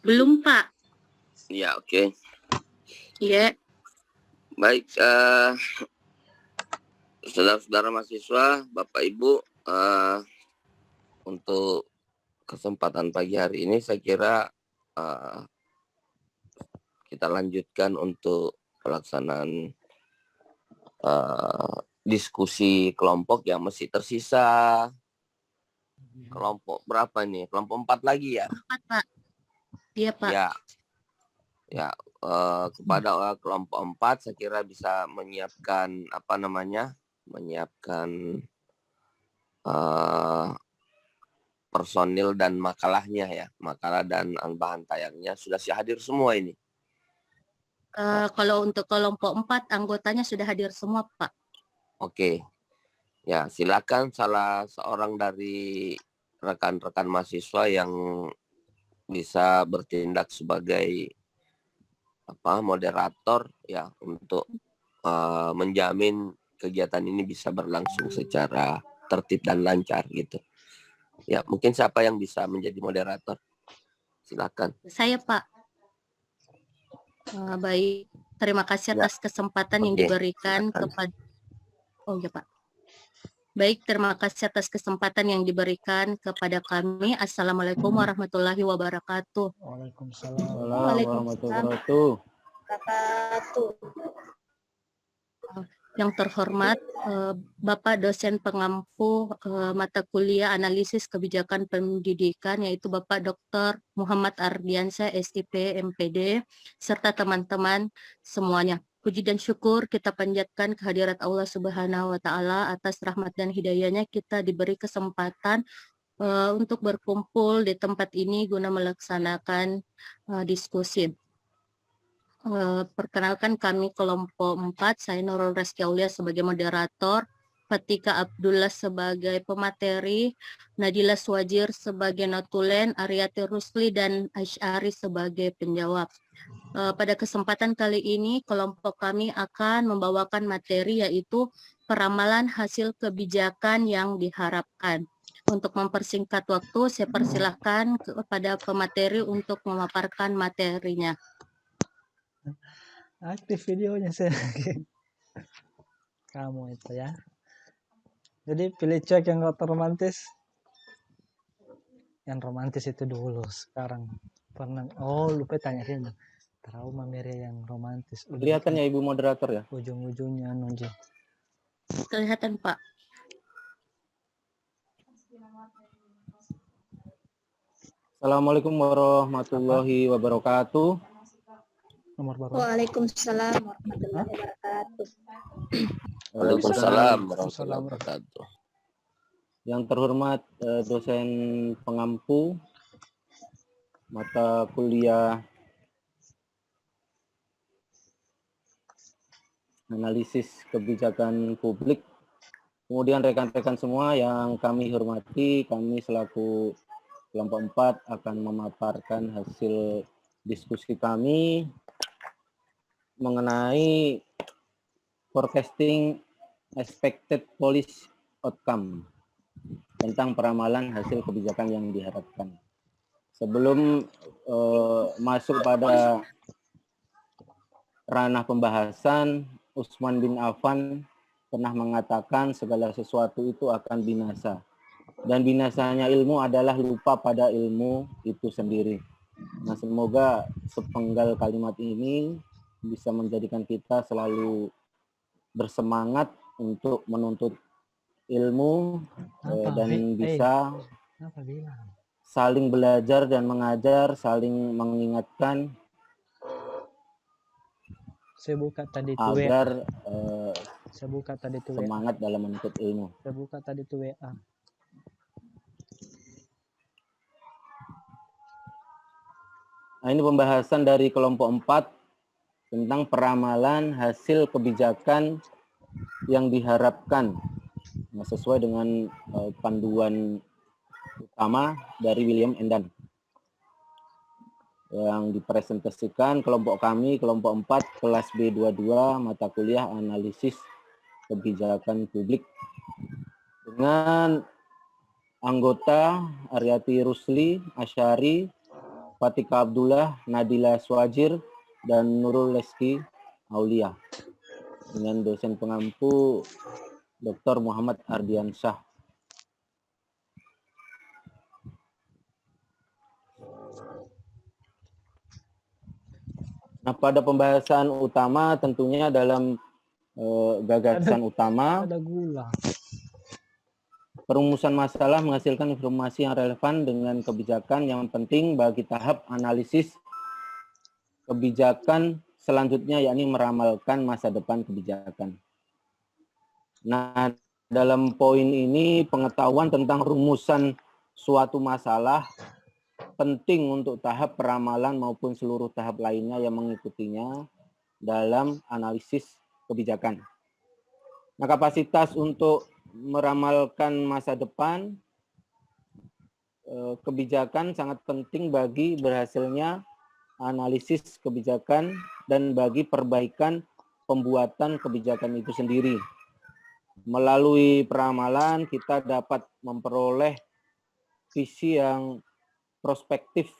Belum, Pak. Ya, oke. Iya. Baik, saudara-saudara mahasiswa, Bapak Ibu, untuk kesempatan pagi hari ini saya kira kita lanjutkan untuk pelaksanaan diskusi kelompok yang masih tersisa. Kelompok berapa nih? Kelompok 4 lagi ya? 4, Pak. Iya, Pak. Ya, kepada kelompok 4 saya kira bisa menyiapkan personil dan makalahnya ya, makalah dan bahan tayangnya sudah hadir semua ini. Kalau untuk kelompok 4 anggotanya sudah hadir semua, Pak. Oke. Ya, silakan salah seorang dari rekan-rekan mahasiswa yang bisa bertindak sebagai moderator ya untuk menjamin kegiatan ini bisa berlangsung secara tertib dan lancar gitu. Ya, mungkin siapa yang bisa menjadi moderator? Silakan. Saya, Pak. Baik, terima kasih atas kesempatan yang diberikan kepada. Oh ya, Pak. Baik, terima kasih atas kesempatan yang diberikan kepada kami. Assalamualaikum warahmatullahi wabarakatuh. Waalaikumsalam warahmatullahi wabarakatuh. Yang terhormat Bapak dosen pengampu mata kuliah analisis kebijakan pendidikan, yaitu Bapak Dr. Muhammad Ardiansyah SIP MPD, serta teman-teman semuanya. Puji dan syukur kita panjatkan kehadirat Allah Subhanahu wa Ta'ala atas rahmat dan hidayahnya kita diberi kesempatan untuk berkumpul di tempat ini guna melaksanakan diskusi. Perkenalkan, kami kelompok 4, saya Nurul Reski Aulia sebagai moderator, Fatika Abdullah sebagai pemateri, Nadila Swajir sebagai notulen, Ariati Rusli dan Aisyari sebagai penjawab. Pada kesempatan kali ini kelompok kami akan membawakan materi yaitu peramalan hasil kebijakan yang diharapkan. Untuk mempersingkat waktu, saya persilahkan kepada pemateri untuk memaparkan materinya. Aktif videonya saya. Kamu itu ya. Jadi pilih cuek yang gak romantis. Yang romantis itu dulu. Sekarang pernah. Oh, lupa tanya sih. Trauma Mary yang romantis. Kelihatan ya Ibu moderator ya? Ujung-ujungnya Nunji. Kelihatan, Pak. Assalamualaikum warahmatullahi wabarakatuh. Nomor baru. Waalaikumsalam warahmatullahi wabarakatuh. Waalaikumsalam warahmatullahi wabarakatuh. Yang terhormat dosen pengampu mata kuliah analisis kebijakan publik. Kemudian rekan-rekan semua yang kami hormati, kami selaku kelompok 4 akan memaparkan hasil diskusi kami mengenai forecasting expected policy outcome tentang peramalan hasil kebijakan yang diharapkan. Sebelum masuk pada ranah pembahasan, Utsman bin Affan pernah mengatakan segala sesuatu itu akan binasa. Dan binasanya ilmu adalah lupa pada ilmu itu sendiri. Nah, semoga sepenggal kalimat ini bisa menjadikan kita selalu bersemangat untuk menuntut ilmu dan bisa saling belajar dan mengajar, saling mengingatkan Saya buka tadi agar semangat dalam menuntut ilmu. Saya buka tadi tuh WA. Nah, ini pembahasan dari kelompok 4 tentang peramalan hasil kebijakan yang diharapkan. Nah, sesuai dengan panduan utama dari William Endan. Yang dipresentasikan kelompok kami, kelompok 4, kelas B22, mata kuliah analisis kebijakan publik. Dengan anggota Ariati Rusli, Asyari, Fatika Abdullah, Nadila Swajir, dan Nurul Reski Aulia. Dengan dosen pengampu Dr. Muhammad Ardiansyah. Nah, pada pembahasan utama tentunya dalam gagasan utama, Ada gula. perumusan masalah menghasilkan informasi yang relevan dengan kebijakan yang penting bagi tahap analisis kebijakan selanjutnya, yakni meramalkan masa depan kebijakan. Nah, dalam poin ini pengetahuan tentang rumusan suatu masalah penting untuk tahap peramalan maupun seluruh tahap lainnya yang mengikutinya dalam analisis kebijakan. Nah, kapasitas untuk meramalkan masa depan kebijakan sangat penting bagi berhasilnya analisis kebijakan dan bagi perbaikan pembuatan kebijakan itu sendiri. Melalui peramalan kita dapat memperoleh visi yang prospektif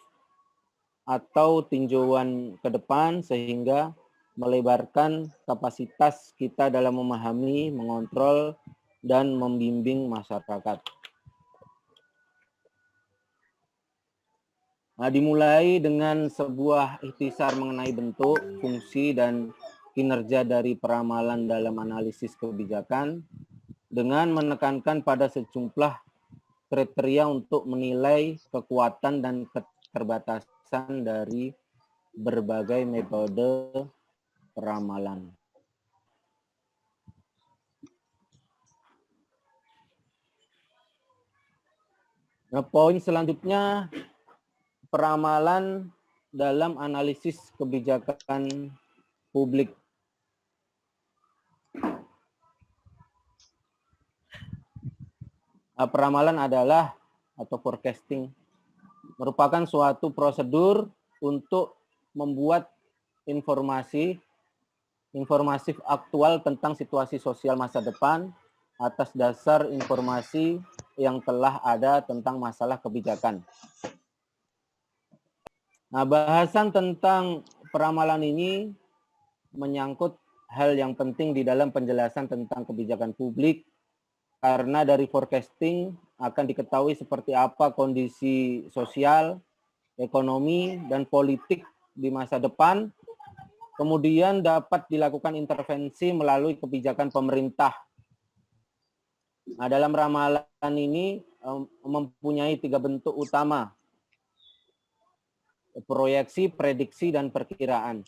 atau tinjauan ke depan sehingga melebarkan kapasitas kita dalam memahami, mengontrol, dan membimbing masyarakat. Nah, dimulai dengan sebuah ikhtisar mengenai bentuk, fungsi, dan kinerja dari peramalan dalam analisis kebijakan dengan menekankan pada sejumlah kriteria untuk menilai kekuatan dan keterbatasan dari berbagai metode peramalan. Nah, poin selanjutnya peramalan dalam analisis kebijakan publik. Peramalan adalah atau forecasting merupakan suatu prosedur untuk membuat informasi aktual tentang situasi sosial masa depan atas dasar informasi yang telah ada tentang masalah kebijakan. Nah, bahasan tentang peramalan ini menyangkut hal yang penting di dalam penjelasan tentang kebijakan publik, karena dari forecasting akan diketahui seperti apa kondisi sosial, ekonomi, dan politik di masa depan. Kemudian dapat dilakukan intervensi melalui kebijakan pemerintah. Nah, dalam ramalan ini mempunyai 3 bentuk utama: proyeksi, prediksi, dan perkiraan.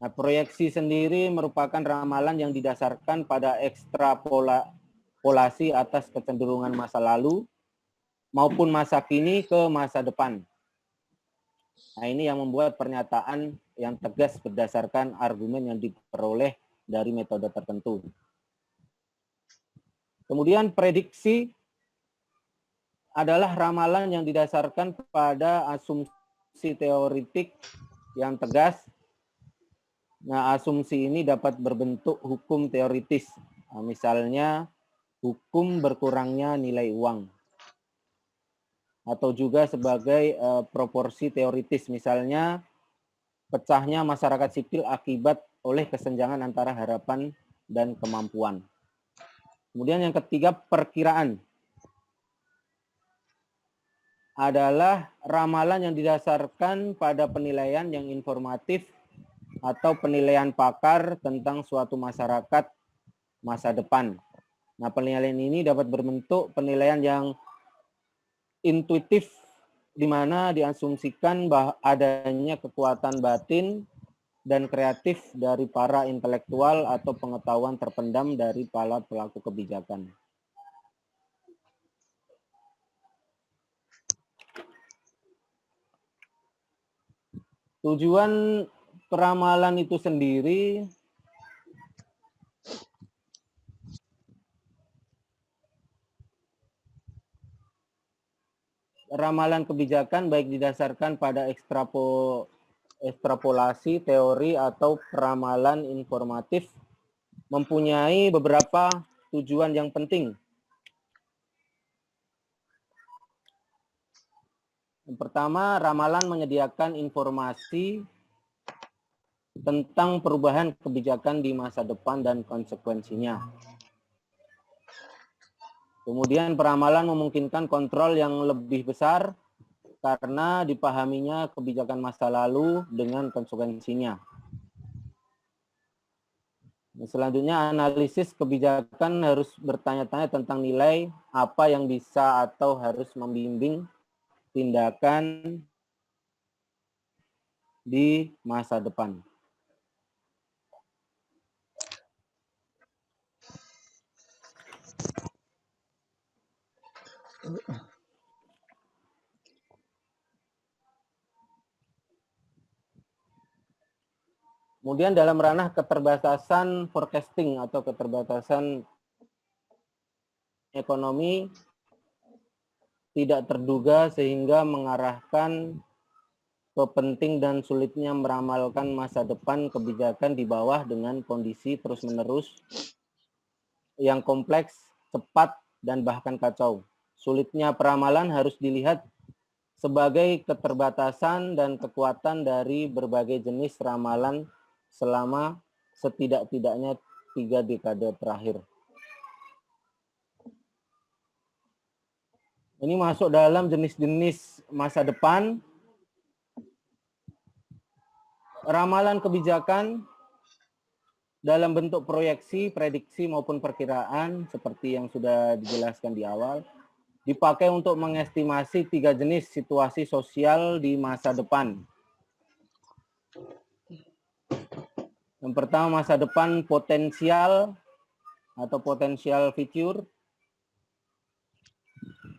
Nah, proyeksi sendiri merupakan ramalan yang didasarkan pada ekstrapolasi atas kecenderungan masa lalu maupun masa kini ke masa depan. Nah, ini yang membuat pernyataan yang tegas berdasarkan argumen yang diperoleh dari metode tertentu. Kemudian prediksi adalah ramalan yang didasarkan pada asumsi teoritik yang tegas. Nah, asumsi ini dapat berbentuk hukum teoritis. Nah, misalnya hukum berkurangnya nilai uang. Atau juga sebagai proporsi teoritis, misalnya pecahnya masyarakat sipil akibat oleh kesenjangan antara harapan dan kemampuan. Kemudian yang ketiga, perkiraan adalah ramalan yang didasarkan pada penilaian yang informatif atau penilaian pakar tentang suatu masyarakat masa depan. Nah, penilaian ini dapat berbentuk penilaian yang intuitif, di mana diasumsikan bahwa adanya kekuatan batin dan kreatif dari para intelektual atau pengetahuan terpendam dari para pelaku kebijakan. Tujuan peramalan itu sendiri ramalan kebijakan baik didasarkan pada ekstrapolasi, teori, atau peramalan informatif mempunyai beberapa tujuan yang penting. Yang pertama, ramalan menyediakan informasi tentang perubahan kebijakan di masa depan dan konsekuensinya. Kemudian peramalan memungkinkan kontrol yang lebih besar karena dipahaminya kebijakan masa lalu dengan konsekuensinya. Selanjutnya, analisis kebijakan harus bertanya-tanya tentang nilai apa yang bisa atau harus membimbing tindakan di masa depan. Kemudian dalam ranah keterbatasan forecasting atau keterbatasan ekonomi tidak terduga sehingga mengarahkan ke penting dan sulitnya meramalkan masa depan kebijakan di bawah dengan kondisi terus-menerus yang kompleks, cepat, dan bahkan kacau. Sulitnya peramalan harus dilihat sebagai keterbatasan dan kekuatan dari berbagai jenis ramalan selama setidak-tidaknya 3 dekade terakhir. Ini masuk dalam jenis-jenis masa depan. Ramalan kebijakan dalam bentuk proyeksi, prediksi, maupun perkiraan seperti yang sudah dijelaskan di awal, dipakai untuk mengestimasi 3 jenis situasi sosial di masa depan. Yang pertama, masa depan potensial atau potential future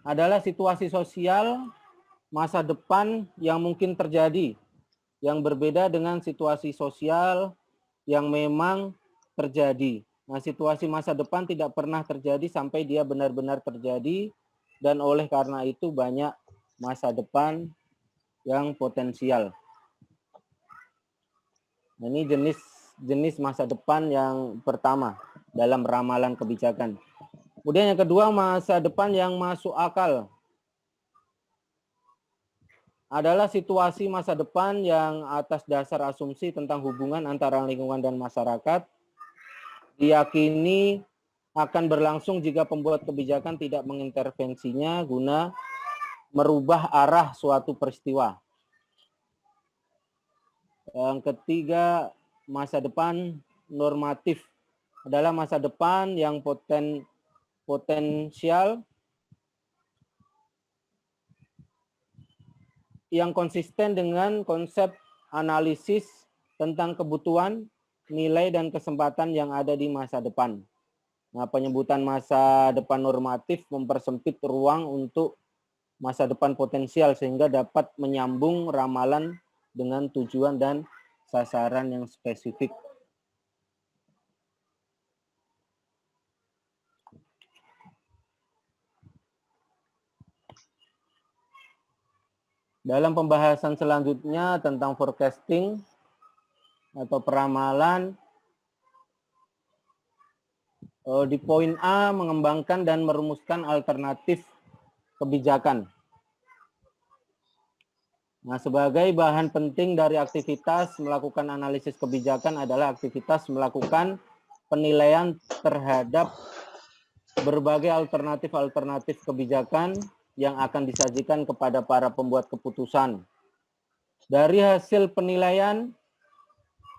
adalah situasi sosial masa depan yang mungkin terjadi, yang berbeda dengan situasi sosial yang memang terjadi. Nah, situasi masa depan tidak pernah terjadi sampai dia benar-benar terjadi, dan oleh karena itu banyak masa depan yang potensial. Nah, ini jenis masa depan yang pertama dalam ramalan kebijakan. Kemudian yang kedua, masa depan yang masuk akal adalah situasi masa depan yang atas dasar asumsi tentang hubungan antara lingkungan dan masyarakat diyakini akan berlangsung jika pembuat kebijakan tidak mengintervensinya guna merubah arah suatu peristiwa. Yang ketiga, masa depan normatif adalah masa depan yang potensial yang konsisten dengan konsep analisis tentang kebutuhan, nilai, dan kesempatan yang ada di masa depan. Nah, penyebutan masa depan normatif mempersempit ruang untuk masa depan potensial sehingga dapat menyambung ramalan dengan tujuan dan sasaran yang spesifik. Dalam pembahasan selanjutnya tentang forecasting atau peramalan, di poin A, mengembangkan dan merumuskan alternatif kebijakan. Nah, sebagai bahan penting dari aktivitas melakukan analisis kebijakan adalah aktivitas melakukan penilaian terhadap berbagai alternatif-alternatif kebijakan yang akan disajikan kepada para pembuat keputusan. Dari hasil penilaian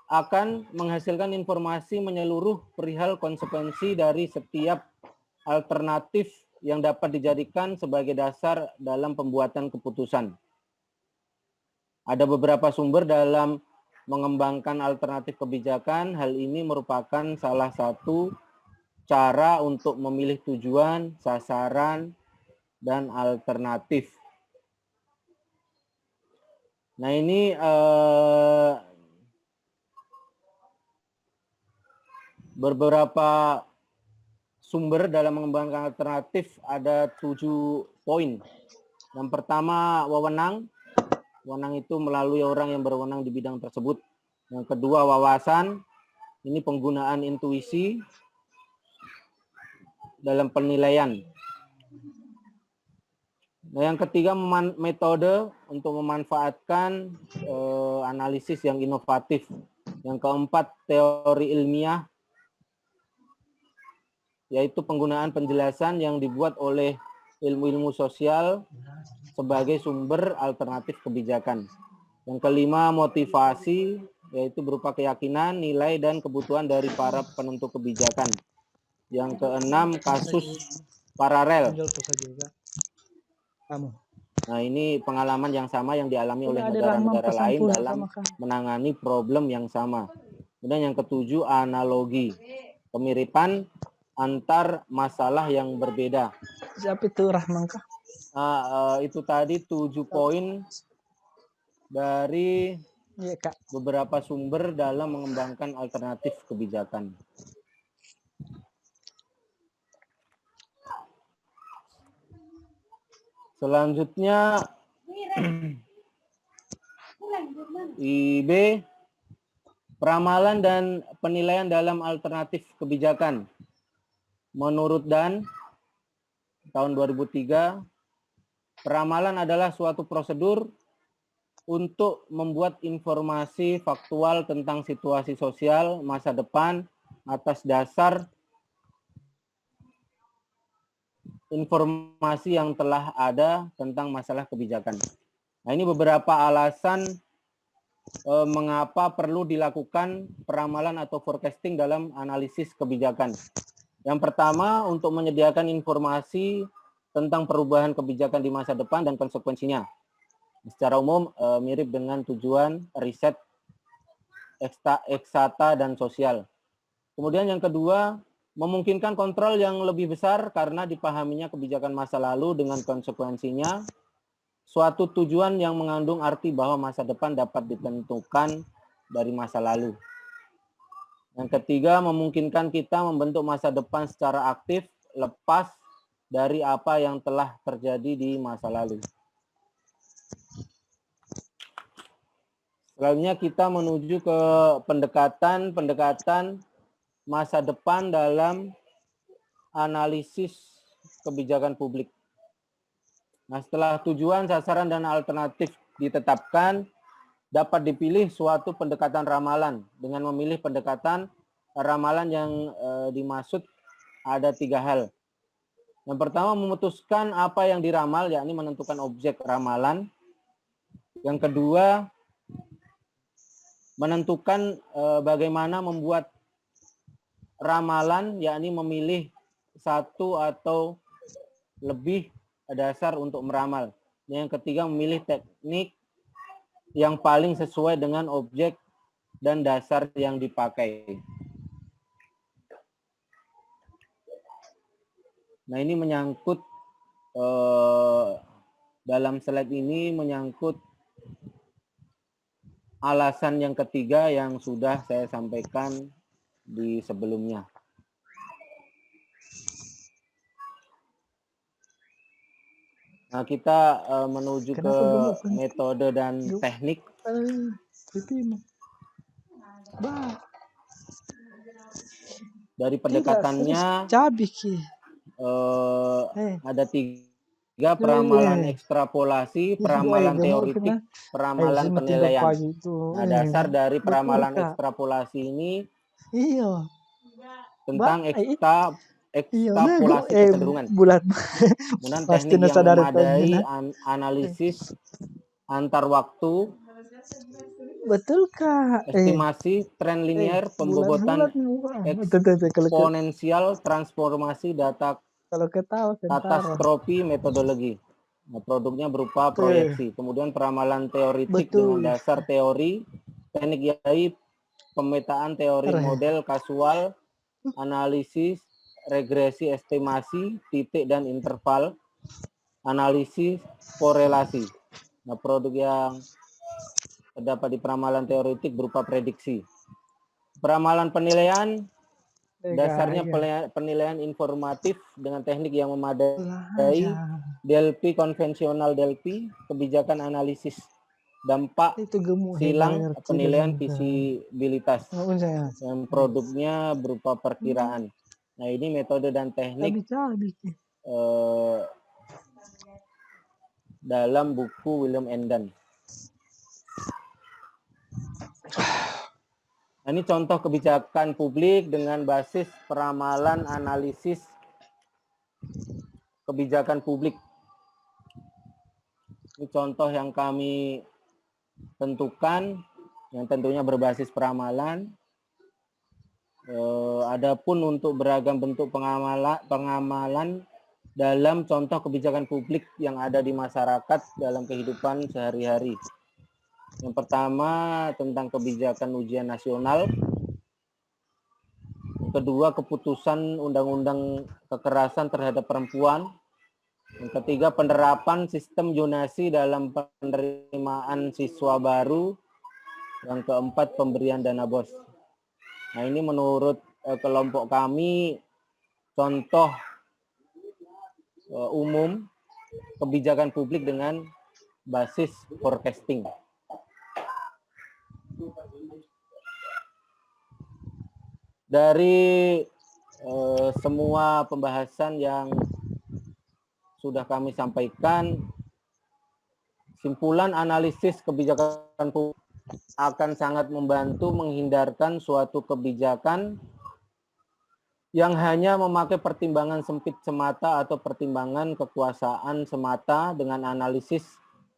akan menghasilkan informasi menyeluruh perihal konsekuensi dari setiap alternatif yang dapat dijadikan sebagai dasar dalam pembuatan keputusan. Ada beberapa sumber dalam mengembangkan alternatif kebijakan. Hal ini merupakan salah satu cara untuk memilih tujuan, sasaran, dan alternatif. Nah, ini beberapa sumber dalam mengembangkan alternatif, ada 7 poin. Yang pertama, wewenang. Wewenang itu melalui orang yang berwenang di bidang tersebut. Yang kedua, wawasan. Ini penggunaan intuisi dalam penilaian. Nah, yang ketiga metode untuk memanfaatkan analisis yang inovatif. Yang keempat teori ilmiah, yaitu penggunaan penjelasan yang dibuat oleh ilmu-ilmu sosial sebagai sumber alternatif kebijakan. Yang kelima motivasi, yaitu berupa keyakinan, nilai, dan kebutuhan dari para penentu kebijakan. Yang keenam kasus paralel. Jual pulsa juga. Kamu. Nah, ini pengalaman yang sama yang dialami oleh Udah ada Rahman negara-negara pesan lain pulsa dalam sama kamu. menangani problem yang sama. Kemudian yang ketujuh analogi, kemiripan antar masalah yang berbeda. Siapa itu Rahman kah? Itu tadi 7 poin dari Iya kak. beberapa sumber dalam mengembangkan alternatif kebijakan. Selanjutnya IB, peramalan dan penilaian dalam alternatif kebijakan. Menurut Dan, tahun 2003, peramalan adalah suatu prosedur untuk membuat informasi faktual tentang situasi sosial masa depan atas dasar informasi yang telah ada tentang masalah kebijakan. Nah, ini beberapa alasan mengapa perlu dilakukan peramalan atau forecasting dalam analisis kebijakan. Yang pertama, untuk menyediakan informasi tentang perubahan kebijakan di masa depan dan konsekuensinya. Secara umum mirip dengan tujuan riset eksata dan sosial. Kemudian yang kedua, memungkinkan kontrol yang lebih besar karena dipahaminya kebijakan masa lalu dengan konsekuensinya, suatu tujuan yang mengandung arti bahwa masa depan dapat ditentukan dari masa lalu. Yang ketiga, memungkinkan kita membentuk masa depan secara aktif, lepas dari apa yang telah terjadi di masa lalu. Selanjutnya kita menuju ke pendekatan masa depan dalam analisis kebijakan publik. Nah, setelah tujuan, sasaran, dan alternatif ditetapkan, dapat dipilih suatu pendekatan ramalan. Dengan memilih pendekatan ramalan yang dimaksud ada 3 hal. Yang pertama, memutuskan apa yang diramal, yakni menentukan objek ramalan. Yang kedua, menentukan bagaimana membuat ramalan, yakni memilih satu atau lebih dasar untuk meramal. Yang ketiga, memilih teknik yang paling sesuai dengan objek dan dasar yang dipakai. Nah, ini menyangkut dalam slide ini menyangkut alasan yang ketiga yang sudah saya sampaikan di sebelumnya. Nah, kita menuju ke metode dan teknik. Dari pendekatannya ada 3, peramalan ekstrapolasi, peramalan teoritik, peramalan penilaian. Nah, dasar dari peramalan ekstrapolasi ini tentang ekstrapolasi kecenderungan. Kemudian teknik yang memadai analisis antar waktu, betul kak, estimasi tren linier, pembobotan eksponensial, transformasi data, katastrofi, metodologi. Nah, produknya berupa proyeksi. Kemudian peramalan teoritik dengan dasar teori, teknik YAI, pemetaan teori model kasual, analisis, regresi, estimasi, titik dan interval, analisis, korelasi. Nah, produk yang terdapat di peramalan teoritik berupa prediksi. Peramalan penilaian, dasarnya penilaian informatif dengan teknik yang memadai, DLP konvensional DLP, kebijakan analisis dampak, silang, penilaian visibilitas. Yang produknya berupa perkiraan. Nah, ini metode dan teknik dalam buku William Endan. Nah, ini contoh kebijakan publik dengan basis peramalan analisis kebijakan publik. Ini contoh yang kami tentukan, yang tentunya berbasis peramalan. Adapun untuk beragam bentuk pengamalan dalam contoh kebijakan publik yang ada di masyarakat dalam kehidupan sehari-hari. Yang pertama tentang kebijakan ujian nasional. Yang kedua keputusan undang-undang kekerasan terhadap perempuan. Yang ketiga penerapan sistem zonasi dalam penerimaan siswa baru. Yang keempat pemberian dana BOS. Nah, ini menurut kelompok kami contoh umum kebijakan publik dengan basis forecasting. Dari semua pembahasan yang sudah kami sampaikan, simpulan analisis kebijakan publik akan sangat membantu menghindarkan suatu kebijakan yang hanya memakai pertimbangan sempit semata atau pertimbangan kekuasaan semata. Dengan analisis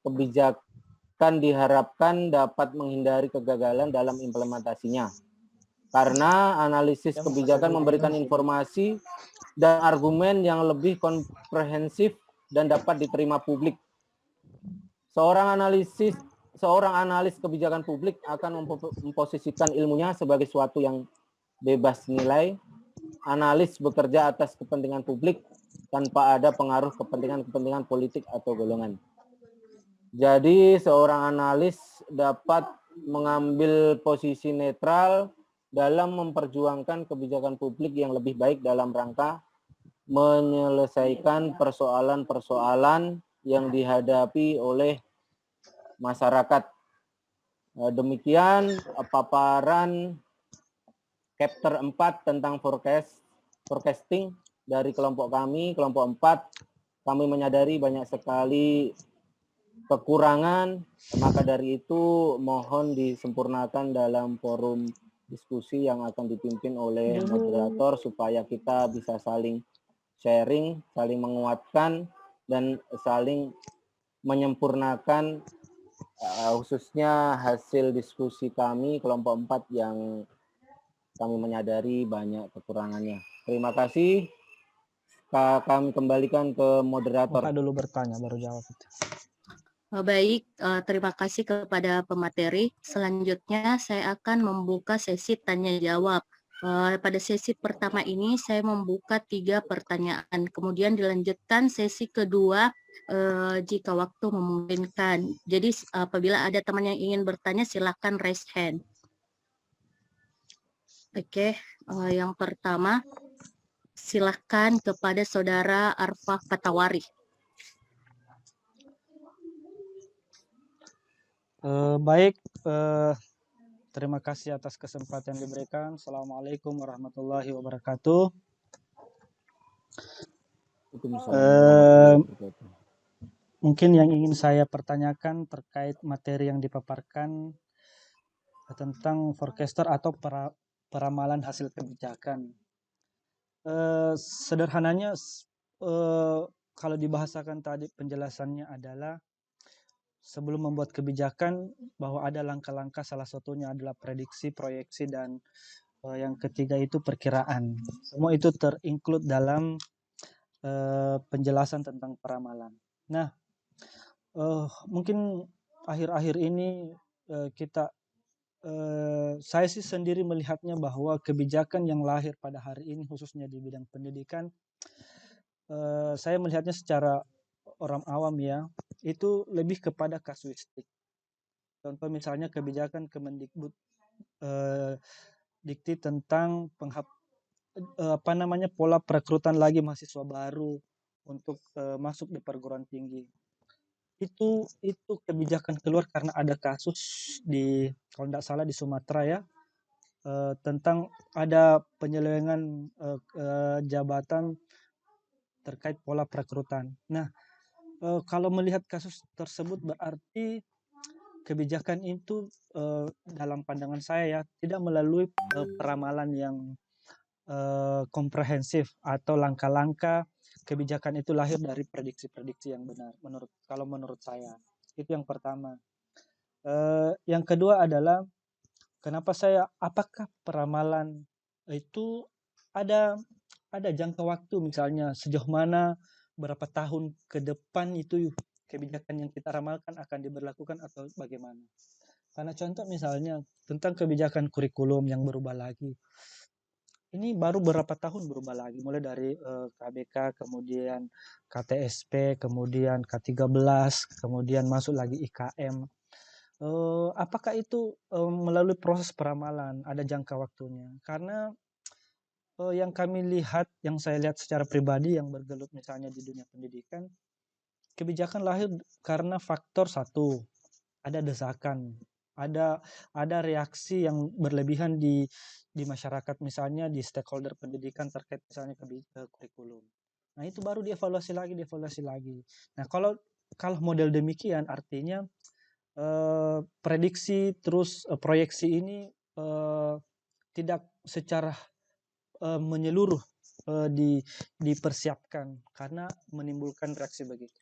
kebijakan diharapkan dapat menghindari kegagalan dalam implementasinya. Karena analisis kebijakan memberikan informasi dan argumen yang lebih komprehensif dan dapat diterima publik. Seorang analis kebijakan publik akan memposisikan ilmunya sebagai suatu yang bebas nilai. Analis bekerja atas kepentingan publik tanpa ada pengaruh kepentingan politik atau golongan. Jadi seorang analis dapat mengambil posisi netral dalam memperjuangkan kebijakan publik yang lebih baik dalam rangka menyelesaikan persoalan-persoalan yang dihadapi oleh masyarakat. Demikian paparan chapter 4 tentang forecasting dari kelompok kami, kelompok 4. Kami menyadari banyak sekali kekurangan, maka dari itu mohon disempurnakan dalam forum diskusi yang akan dipimpin oleh moderator supaya kita bisa saling sharing, saling menguatkan, dan saling menyempurnakan khususnya hasil diskusi kami kelompok 4 yang kami menyadari banyak kekurangannya. Terima kasih. Kami kembalikan ke moderator. Bapak dulu bertanya baru jawab. Baik, terima kasih kepada pemateri. Selanjutnya saya akan membuka sesi tanya jawab. Pada sesi pertama ini saya membuka 3 pertanyaan, kemudian dilanjutkan sesi kedua jika waktu memungkinkan. Jadi apabila ada teman yang ingin bertanya silakan raise hand. Oke, yang pertama silakan kepada Saudara Arfa Patawari. Baik, terima kasih atas kesempatan yang diberikan. Assalamualaikum warahmatullahi wabarakatuh. Mungkin yang ingin saya pertanyakan terkait materi yang dipaparkan tentang forecaster atau peramalan hasil kebijakan. Sederhananya, kalau dibahasakan tadi penjelasannya adalah sebelum membuat kebijakan bahwa ada langkah-langkah, salah satunya adalah prediksi, proyeksi, dan yang ketiga itu perkiraan. Semua itu terinclude dalam penjelasan tentang peramalan. Nah, mungkin akhir-akhir ini saya sih sendiri melihatnya bahwa kebijakan yang lahir pada hari ini khususnya di bidang pendidikan, saya melihatnya secara orang awam ya, itu lebih kepada kasuistik. Contoh misalnya kebijakan Kemendikbud dikti tentang pola perekrutan lagi mahasiswa baru untuk masuk di perguruan tinggi. Itu kebijakan keluar karena ada kasus di, kalau tidak salah di Sumatera ya, tentang ada penyelewengan jabatan terkait pola perekrutan. Nah, kalau melihat kasus tersebut berarti kebijakan itu dalam pandangan saya ya tidak melalui peramalan yang komprehensif atau langkah-langkah kebijakan itu lahir dari prediksi-prediksi yang benar menurut saya. Itu yang pertama. Yang kedua adalah apakah peramalan itu ada jangka waktu, misalnya sejauh mana berapa tahun ke depan itu kebijakan yang kita ramalkan akan diberlakukan atau bagaimana. Karena contoh misalnya tentang kebijakan kurikulum yang berubah lagi. Ini baru berapa tahun berubah lagi, mulai dari KBK, kemudian KTSP, kemudian K13, kemudian masuk lagi IKM. Apakah itu melalui proses peramalan, ada jangka waktunya? Karena yang saya lihat secara pribadi yang bergelut misalnya di dunia pendidikan, kebijakan lahir karena faktor satu, ada desakan, ada reaksi yang berlebihan di masyarakat, misalnya di stakeholder pendidikan terkait misalnya kurikulum. Nah itu baru dievaluasi lagi. Nah kalau model demikian artinya prediksi terus proyeksi ini tidak secara menyeluruh dipersiapkan karena menimbulkan reaksi begitu.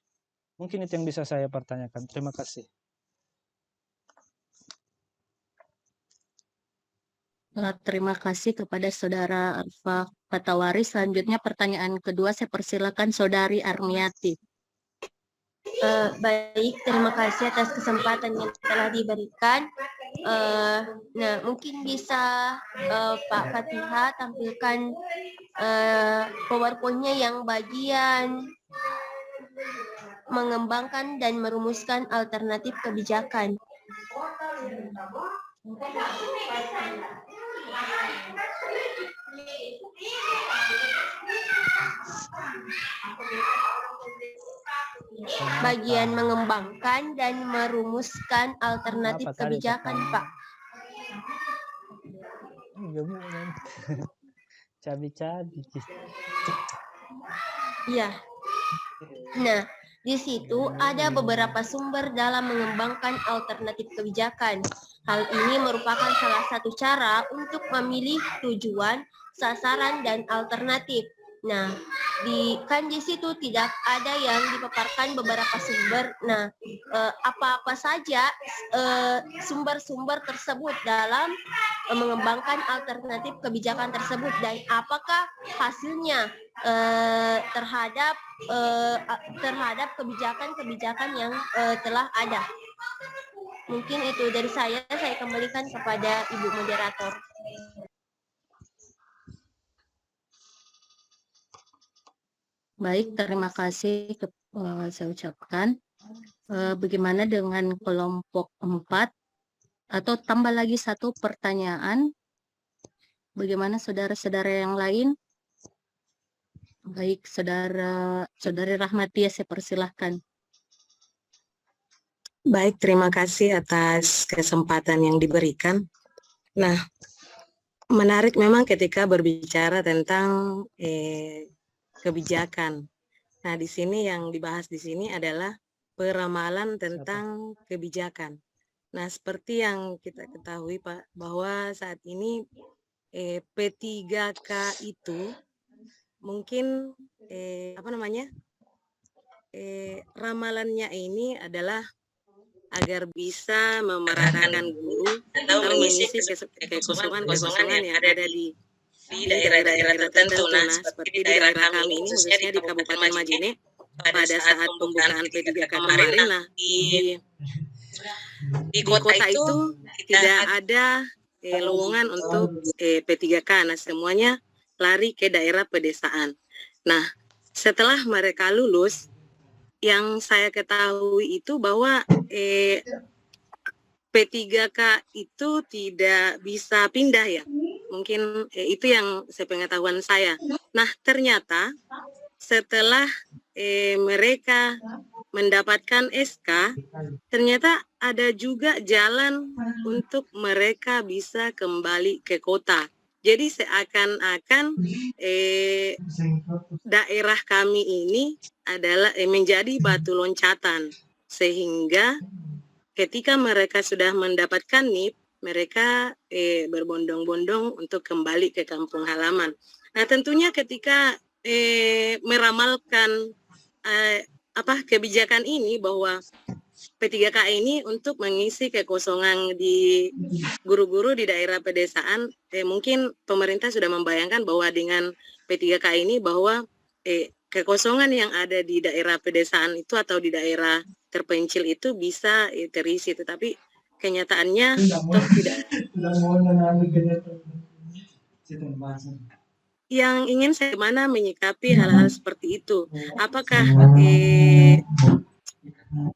Mungkin itu yang bisa saya pertanyakan. Terima kasih. Terima kasih kepada Saudara Arfa Patawari. Selanjutnya pertanyaan kedua saya persilakan Saudari Armiati. Baik, terima kasih atas kesempatan yang telah diberikan. Nah, mungkin bisa Pak Fatihah tampilkan PowerPoint-nya yang bagian mengembangkan dan merumuskan alternatif kebijakan. Bagian mengembangkan dan merumuskan alternatif kebijakan, Pak. Cabi-cabi. Iya. Nah, di situ ada beberapa sumber dalam mengembangkan alternatif kebijakan. Hal ini merupakan salah satu cara untuk memilih tujuan, sasaran, dan alternatif. Nah, di situ tidak ada yang dipaparkan beberapa sumber. Nah, apa-apa saja sumber-sumber tersebut dalam mengembangkan alternatif kebijakan tersebut dan apakah hasilnya terhadap kebijakan-kebijakan yang telah ada. Mungkin itu dari saya kembalikan kepada Ibu Moderator. Baik, terima kasih saya ucapkan. Bagaimana dengan kelompok 4? Atau tambah lagi satu pertanyaan. Bagaimana saudara-saudara yang lain? Baik, Saudari Rahmatia, saya persilahkan. Baik, terima kasih atas kesempatan yang diberikan. Nah, menarik memang ketika berbicara tentang kebijakan. Nah, di sini yang dibahas di sini adalah peramalan tentang kebijakan. Nah, seperti yang kita ketahui, Pak, bahwa saat ini P3K itu mungkin ramalannya ini adalah agar bisa memeratakan guru atau mengisi kekosongan yang ada di daerah-daerah tertentu. Nah, seperti di daerah kami ini, khususnya di Kabupaten Majene, pada saat pembukaan P3K kemarin, nah di kota itu tidak ada lowongan untuk P3K. Nah, semuanya lari ke daerah pedesaan. Nah, setelah mereka lulus, yang saya ketahui itu bahwa P3K itu tidak bisa pindah ya. Mungkin itu yang sepengetahuan saya. Nah, ternyata setelah mereka mendapatkan SK, ternyata ada juga jalan untuk mereka bisa kembali ke kota. Jadi seakan-akan daerah kami ini adalah menjadi batu loncatan, sehingga ketika mereka sudah mendapatkan NIP, mereka berbondong-bondong untuk kembali ke kampung halaman. Nah, tentunya ketika meramalkan kebijakan ini bahwa P3K ini untuk mengisi kekosongan di guru-guru di daerah pedesaan, mungkin pemerintah sudah membayangkan bahwa dengan P3K ini bahwa kekosongan yang ada di daerah pedesaan itu atau di daerah terpencil itu bisa terisi, tetapi kenyataannya toh tidak. Yang ingin saya mana menyikapi hal-hal seperti itu? Apakah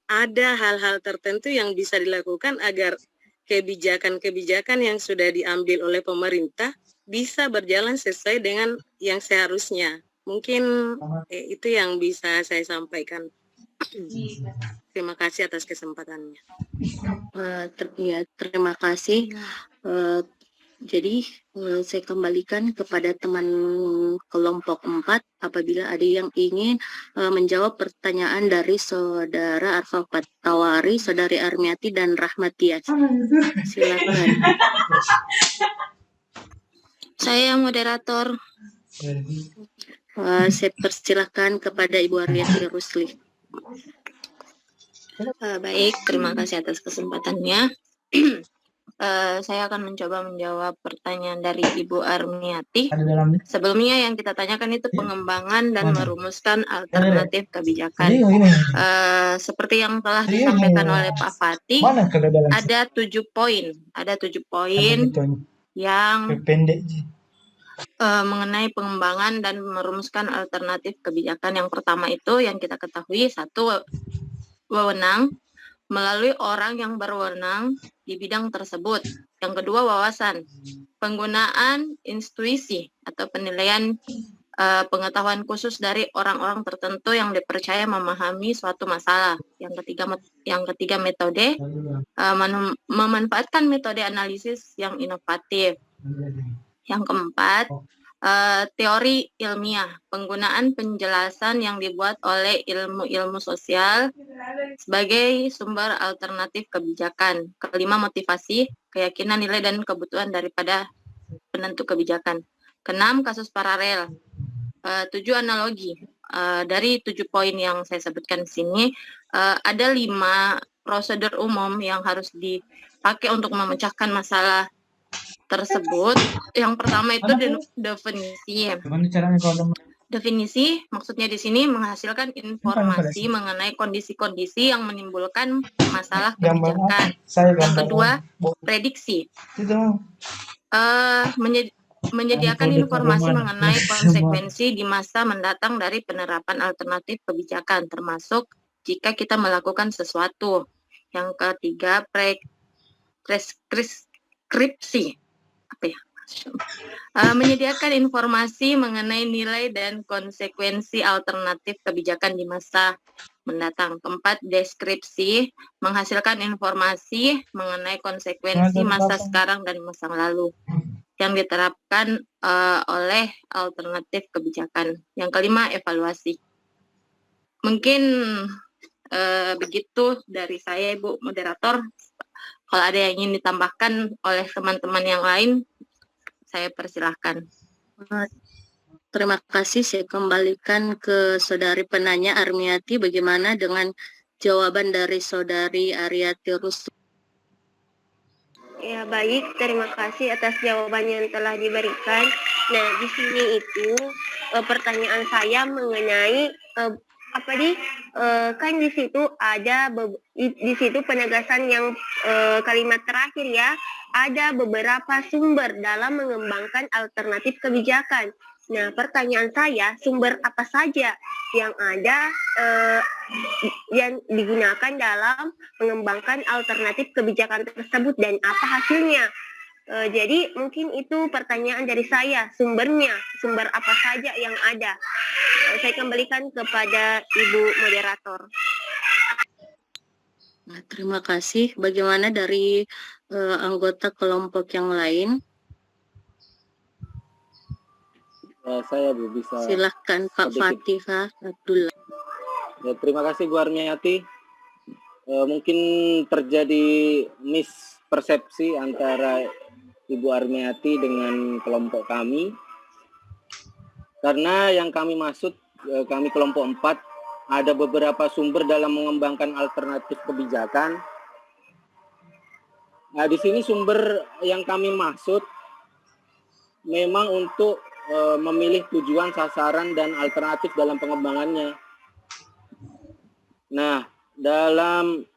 ada hal-hal tertentu yang bisa dilakukan agar kebijakan-kebijakan yang sudah diambil oleh pemerintah bisa berjalan sesuai dengan yang seharusnya? Mungkin itu yang bisa saya sampaikan. Terima kasih atas kesempatannya. Terima kasih. Jadi saya kembalikan kepada teman kelompok 4 apabila ada yang ingin menjawab pertanyaan dari Saudara Arfa Tawari, Saudari Armiati, dan Rahmatias. Silakan. Saya moderator. Saya persilakan kepada Ibu Ariati Rusli. Baik, terima kasih atas kesempatannya. Saya akan mencoba menjawab pertanyaan dari Ibu Armiati. Sebelumnya yang kita tanyakan itu pengembangan dan merumuskan alternatif kebijakan. Seperti yang telah disampaikan oleh Pak Fatih, ada 7 poin. Ada 7 poin yang mengenai pengembangan dan merumuskan alternatif kebijakan. Yang pertama itu yang kita ketahui, 1, wewenang melalui orang yang berwenang di bidang tersebut. Yang kedua, wawasan, penggunaan intuisi atau penilaian pengetahuan khusus dari orang-orang tertentu yang dipercaya memahami suatu masalah. Yang ketiga metode, memanfaatkan metode analisis yang inovatif. Yang keempat, teori ilmiah, penggunaan penjelasan yang dibuat oleh ilmu-ilmu sosial sebagai sumber alternatif kebijakan. Kelima, motivasi, keyakinan, nilai, dan kebutuhan daripada penentu kebijakan. Keenam, kasus paralel. 7, analogi. Dari 7 poin yang saya sebutkan di sini, ada 5 prosedur umum yang harus dipakai untuk memecahkan masalah tersebut. Yang pertama itu definisi. Definisi maksudnya di sini menghasilkan informasi mengenai kondisi-kondisi yang menimbulkan masalah kebijakan. Yang kedua, prediksi. Menyediakan informasi mengenai konsekuensi di masa mendatang dari penerapan alternatif kebijakan, termasuk jika kita melakukan sesuatu. Yang ketiga, preskripsi. Menyediakan informasi mengenai nilai dan konsekuensi alternatif kebijakan di masa mendatang. Keempat, deskripsi, menghasilkan informasi mengenai konsekuensi masa sekarang dan masa lalu yang diterapkan oleh alternatif kebijakan. Yang kelima, evaluasi. Mungkin begitu dari saya, Ibu Moderator. Kalau ada yang ingin ditambahkan oleh teman-teman yang lain, saya persilahkan. Terima kasih. Saya kembalikan ke Saudari penanya Armiati. Bagaimana dengan jawaban dari Saudari Ariati Rusli? Ya, baik, terima kasih atas jawaban yang telah diberikan. Nah, di sini itu pertanyaan saya mengenai kan di situ ada di situ penegasan yang kalimat terakhir ya, ada beberapa sumber dalam mengembangkan alternatif kebijakan. Nah, pertanyaan saya, sumber apa saja yang ada yang digunakan dalam mengembangkan alternatif kebijakan tersebut dan apa hasilnya? Jadi mungkin itu pertanyaan dari saya, sumbernya, sumber apa saja yang ada. Saya kembalikan kepada Ibu Moderator. Nah, terima kasih. Bagaimana dari anggota kelompok yang lain? saya Bu bisa Silahkan Pak sedikit. Fatihah Abdullah. Ya, terima kasih Bu Armiati. Mungkin terjadi mispersepsi antara Ibu Armiati dengan kelompok kami. Karena yang kami maksud, kami kelompok 4, ada beberapa sumber dalam mengembangkan alternatif kebijakan. Nah, di sini sumber yang kami maksud memang untuk memilih tujuan, sasaran, dan alternatif dalam pengembangannya. Nah, dalam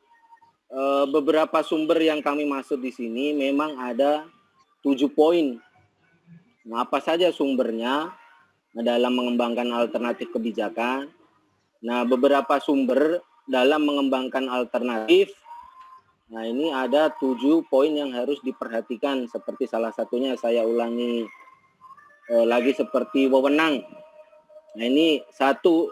beberapa sumber yang kami maksud di sini memang ada 7 poin. Nah, apa saja sumbernya dalam mengembangkan alternatif kebijakan? Nah, beberapa sumber dalam mengembangkan alternatif, nah ini ada 7 poin yang harus diperhatikan, seperti salah satunya saya ulangi lagi seperti wewenang. Nah ini satu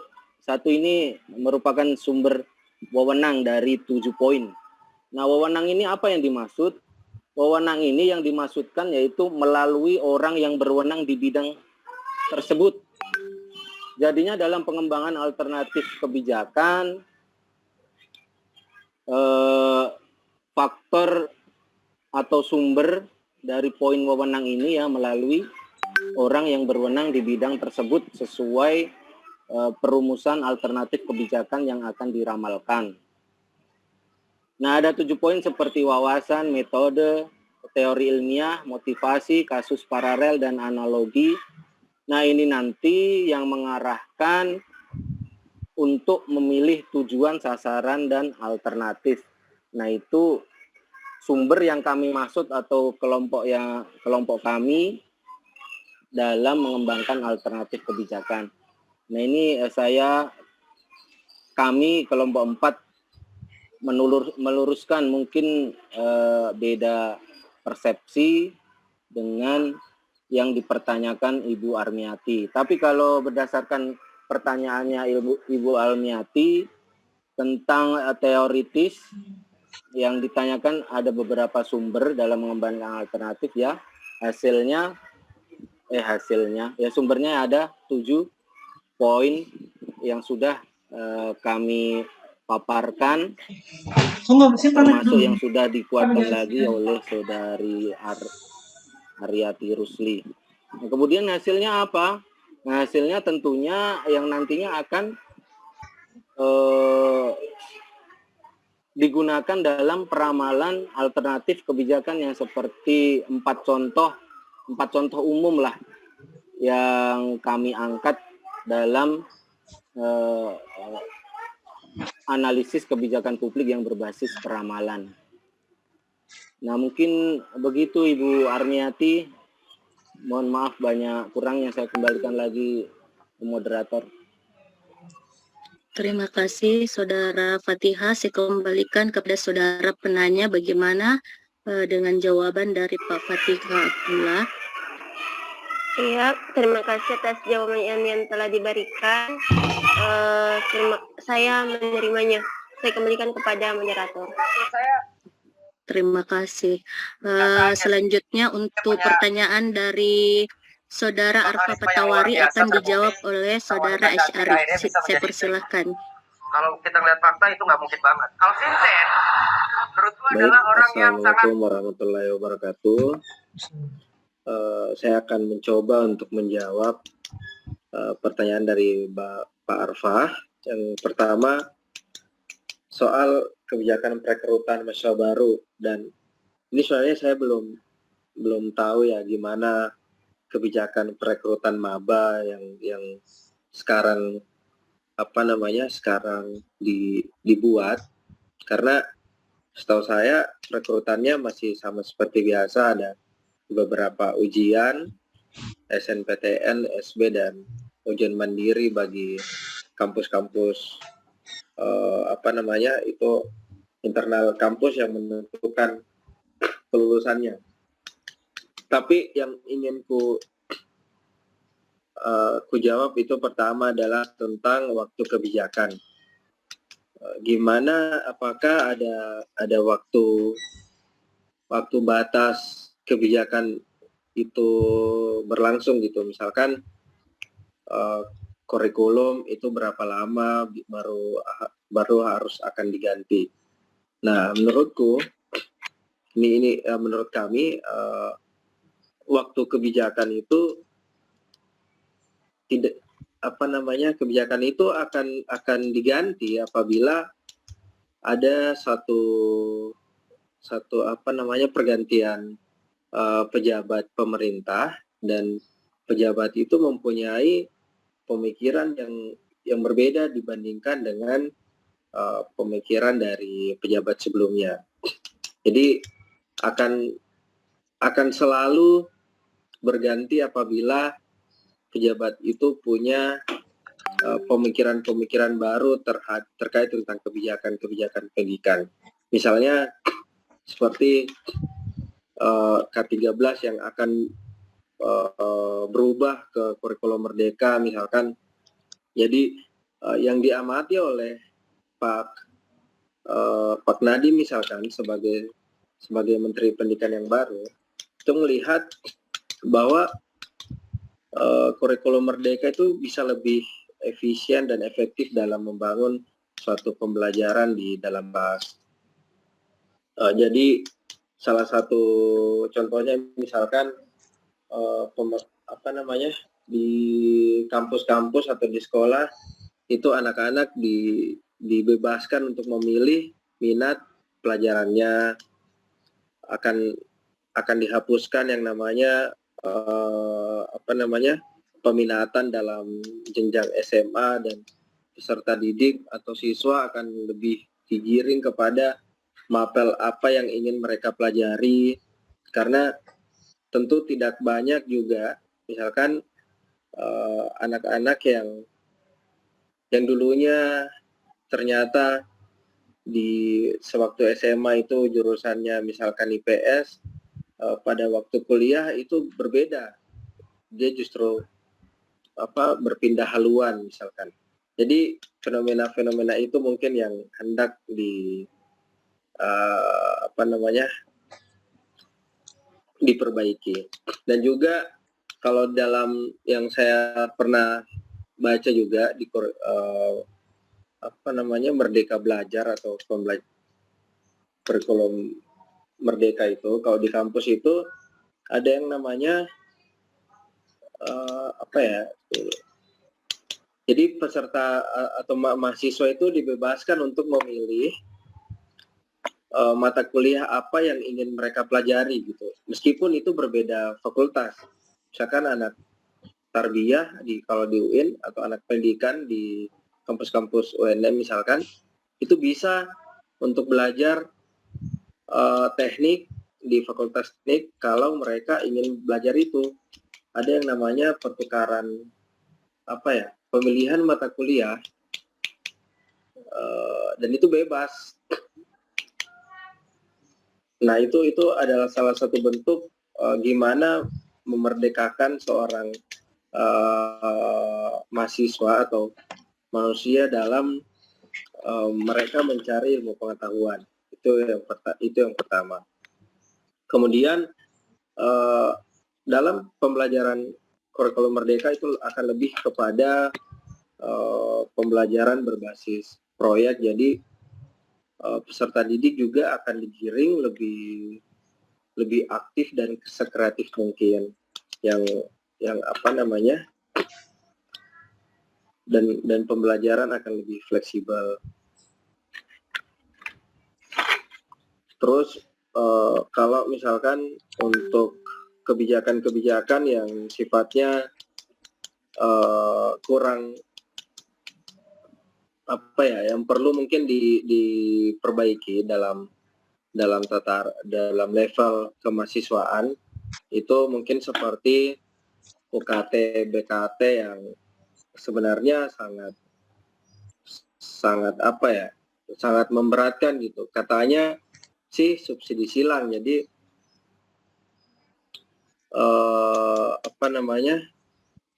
ini merupakan sumber wewenang dari 7 poin. Nah wewenang ini apa yang dimaksud? Wewenang ini yang dimaksudkan yaitu melalui orang yang berwenang di bidang tersebut. Jadinya dalam pengembangan alternatif kebijakan, faktor atau sumber dari poin wewenang ini ya melalui orang yang berwenang di bidang tersebut sesuai perumusan alternatif kebijakan yang akan diramalkan. Nah, ada 7 poin seperti wawasan, metode, teori ilmiah, motivasi, kasus paralel, dan analogi. Nah, ini nanti yang mengarahkan untuk memilih tujuan, sasaran, dan alternatif. Nah, itu sumber yang kami maksud atau kelompok kami dalam mengembangkan alternatif kebijakan. Nah ini kami kelompok 4 meluruskan mungkin beda persepsi dengan yang dipertanyakan Ibu Armiati. Tapi kalau berdasarkan pertanyaannya Ibu Armiati tentang teoritis yang ditanyakan ada beberapa sumber dalam mengembangkan alternatif ya, sumbernya ada 7 poin yang sudah kami paparkan, termasuk yang sudah dikuatkan lagi oleh Saudari Aryati Rusli. Nah, kemudian hasilnya apa? Nah, hasilnya tentunya yang nantinya akan digunakan dalam peramalan alternatif kebijakan yang seperti 4 contoh umum lah yang kami angkat dalam analisis kebijakan publik yang berbasis peramalan. Nah mungkin begitu Ibu Armiati, mohon maaf banyak kurangnya, saya kembalikan lagi ke moderator. Terima kasih Saudara Fatihah. Saya kembalikan kepada Saudara penanya bagaimana dengan jawaban dari Pak Fatihah Abdullah. Iya, terima kasih atas jawaban yang telah diberikan. Saya menerimanya. Saya kembalikan kepada moderator. Terima kasih. Selanjutnya untuk pertanyaan dari Saudara Arfa Patawari akan dijawab oleh Saudara Asy'ari. Saya persilahkan. Kalau kita lihat fakta itu nggak mungkin banget. Kalau Vincent, menurutku adalah orang yang sangat... Assalamualaikum warahmatullahi wabarakatuh. Saya akan mencoba untuk menjawab pertanyaan dari Pak Arfa. Yang pertama, soal kebijakan perekrutan mahasiswa baru, dan ini sebenarnya saya belum tahu ya gimana kebijakan perekrutan maba yang sekarang sekarang dibuat, karena setahu saya perekrutannya masih sama seperti biasa, ada beberapa ujian SNPTN, SB, dan ujian mandiri bagi kampus-kampus itu internal kampus yang menentukan kelulusannya. Tapi yang ingin ku jawab itu pertama adalah tentang waktu kebijakan. Gimana, apakah ada waktu batas kebijakan itu berlangsung gitu? Misalkan kurikulum itu berapa lama baru harus akan diganti. Nah, menurutku menurut kami waktu kebijakan itu tidak kebijakan itu akan diganti apabila ada satu pergantian pejabat pemerintah, dan pejabat itu mempunyai pemikiran yang berbeda dibandingkan dengan pemikiran dari pejabat sebelumnya. Jadi akan selalu berganti apabila pejabat itu punya pemikiran-pemikiran baru terkait tentang kebijakan pendidikan. Misalnya seperti K13 yang akan berubah ke kurikulum merdeka misalkan. Jadi yang diamati oleh Pak Nadiem misalkan sebagai Menteri Pendidikan yang baru itu melihat bahwa kurikulum merdeka itu bisa lebih efisien dan efektif dalam membangun suatu pembelajaran di dalam bahasa. Jadi salah satu contohnya misalkan di kampus-kampus atau di sekolah itu anak-anak dibebaskan untuk memilih minat pelajarannya, akan dihapuskan yang namanya peminatan dalam jenjang SMA, dan peserta didik atau siswa akan lebih digiring kepada mapel apa yang ingin mereka pelajari, karena tentu tidak banyak juga misalkan anak-anak yang dulunya ternyata di sewaktu SMA itu jurusannya misalkan IPS, pada waktu kuliah itu berbeda, dia justru berpindah haluan misalkan. Jadi fenomena-fenomena itu mungkin yang hendak diperbaiki. Dan juga kalau dalam yang saya pernah baca juga di Merdeka Belajar atau kurikulum Merdeka itu, kalau di kampus itu ada yang namanya jadi peserta atau mahasiswa itu dibebaskan untuk memilih mata kuliah apa yang ingin mereka pelajari gitu, meskipun itu berbeda fakultas. Misalkan anak tarbiyah kalau di UIN atau anak pendidikan di kampus-kampus UNM misalkan, itu bisa untuk belajar teknik di fakultas teknik kalau mereka ingin belajar itu. Ada yang namanya pertukaran pemilihan mata kuliah, dan itu bebas. Nah, itu adalah salah satu bentuk gimana memerdekakan seorang mahasiswa atau manusia dalam mereka mencari ilmu pengetahuan. Itu yang pertama. Kemudian dalam pembelajaran kurikulum merdeka itu akan lebih kepada pembelajaran berbasis proyek. Jadi peserta didik juga akan digiring lebih aktif dan sekreatif mungkin, yang dan pembelajaran akan lebih fleksibel. Terus kalau misalkan untuk kebijakan-kebijakan yang sifatnya kurang yang perlu mungkin diperbaiki dalam level kemahasiswaan, itu mungkin seperti UKT, BKT yang sebenarnya sangat memberatkan gitu. Katanya sih subsidi silang, jadi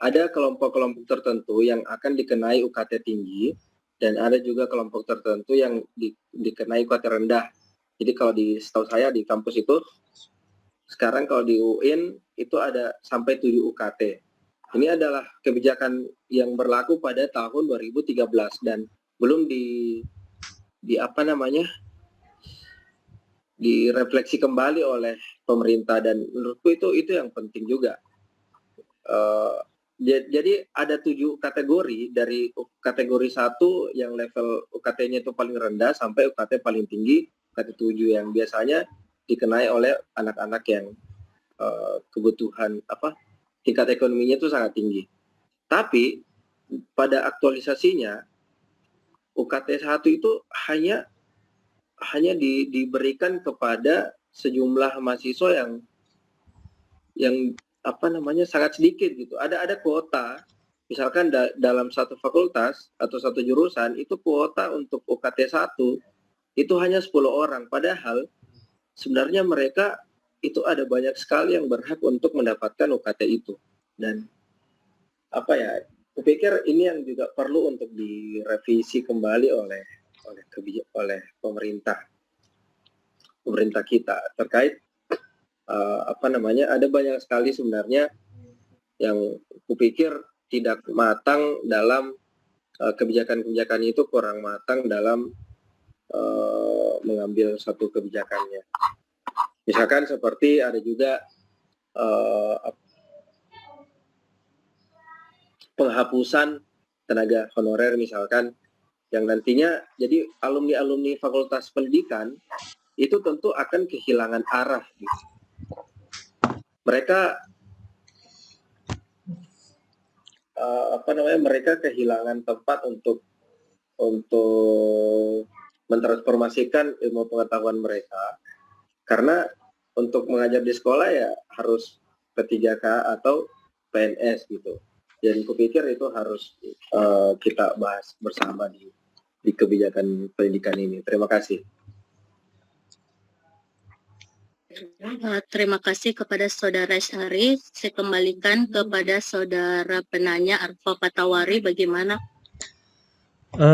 ada kelompok-kelompok tertentu yang akan dikenai UKT tinggi, dan ada juga kelompok tertentu yang dikenai UKT rendah. Jadi kalau setahu saya di kampus itu sekarang kalau di UIN itu ada sampai 7 UKT. Ini adalah kebijakan yang berlaku pada tahun 2013 dan belum direfleksi kembali oleh pemerintah, dan menurutku itu yang penting juga. Jadi ada 7 kategori, dari kategori 1 yang level UKT-nya itu paling rendah sampai UKT paling tinggi, UKT 7 yang biasanya dikenai oleh anak-anak yang kebutuhan tingkat ekonominya itu sangat tinggi. Tapi pada aktualisasinya UKT 1 itu hanya diberikan kepada sejumlah mahasiswa yang sangat sedikit gitu. Ada kuota, misalkan dalam satu fakultas atau satu jurusan itu kuota untuk UKT 1 itu hanya 10 orang, padahal sebenarnya mereka itu ada banyak sekali yang berhak untuk mendapatkan UKT itu. Dan kupikir ini yang juga perlu untuk direvisi kembali oleh pemerintah kita terkait ada banyak sekali sebenarnya yang kupikir tidak matang dalam kebijakan-kebijakan itu, kurang matang dalam mengambil satu kebijakannya. Misalkan seperti ada juga penghapusan tenaga honorer misalkan, yang nantinya jadi alumni fakultas pendidikan itu tentu akan kehilangan arah gitu. Mereka mereka kehilangan tempat untuk mentransformasikan ilmu pengetahuan mereka, karena untuk mengajar di sekolah ya harus P3K atau PNS gitu. Dan kupikir itu harus kita bahas bersama di kebijakan pendidikan ini. Terima kasih. Terima kasih kepada Saudara Syari. Saya kembalikan kepada Saudara penanya Arfa Patawari. Bagaimana?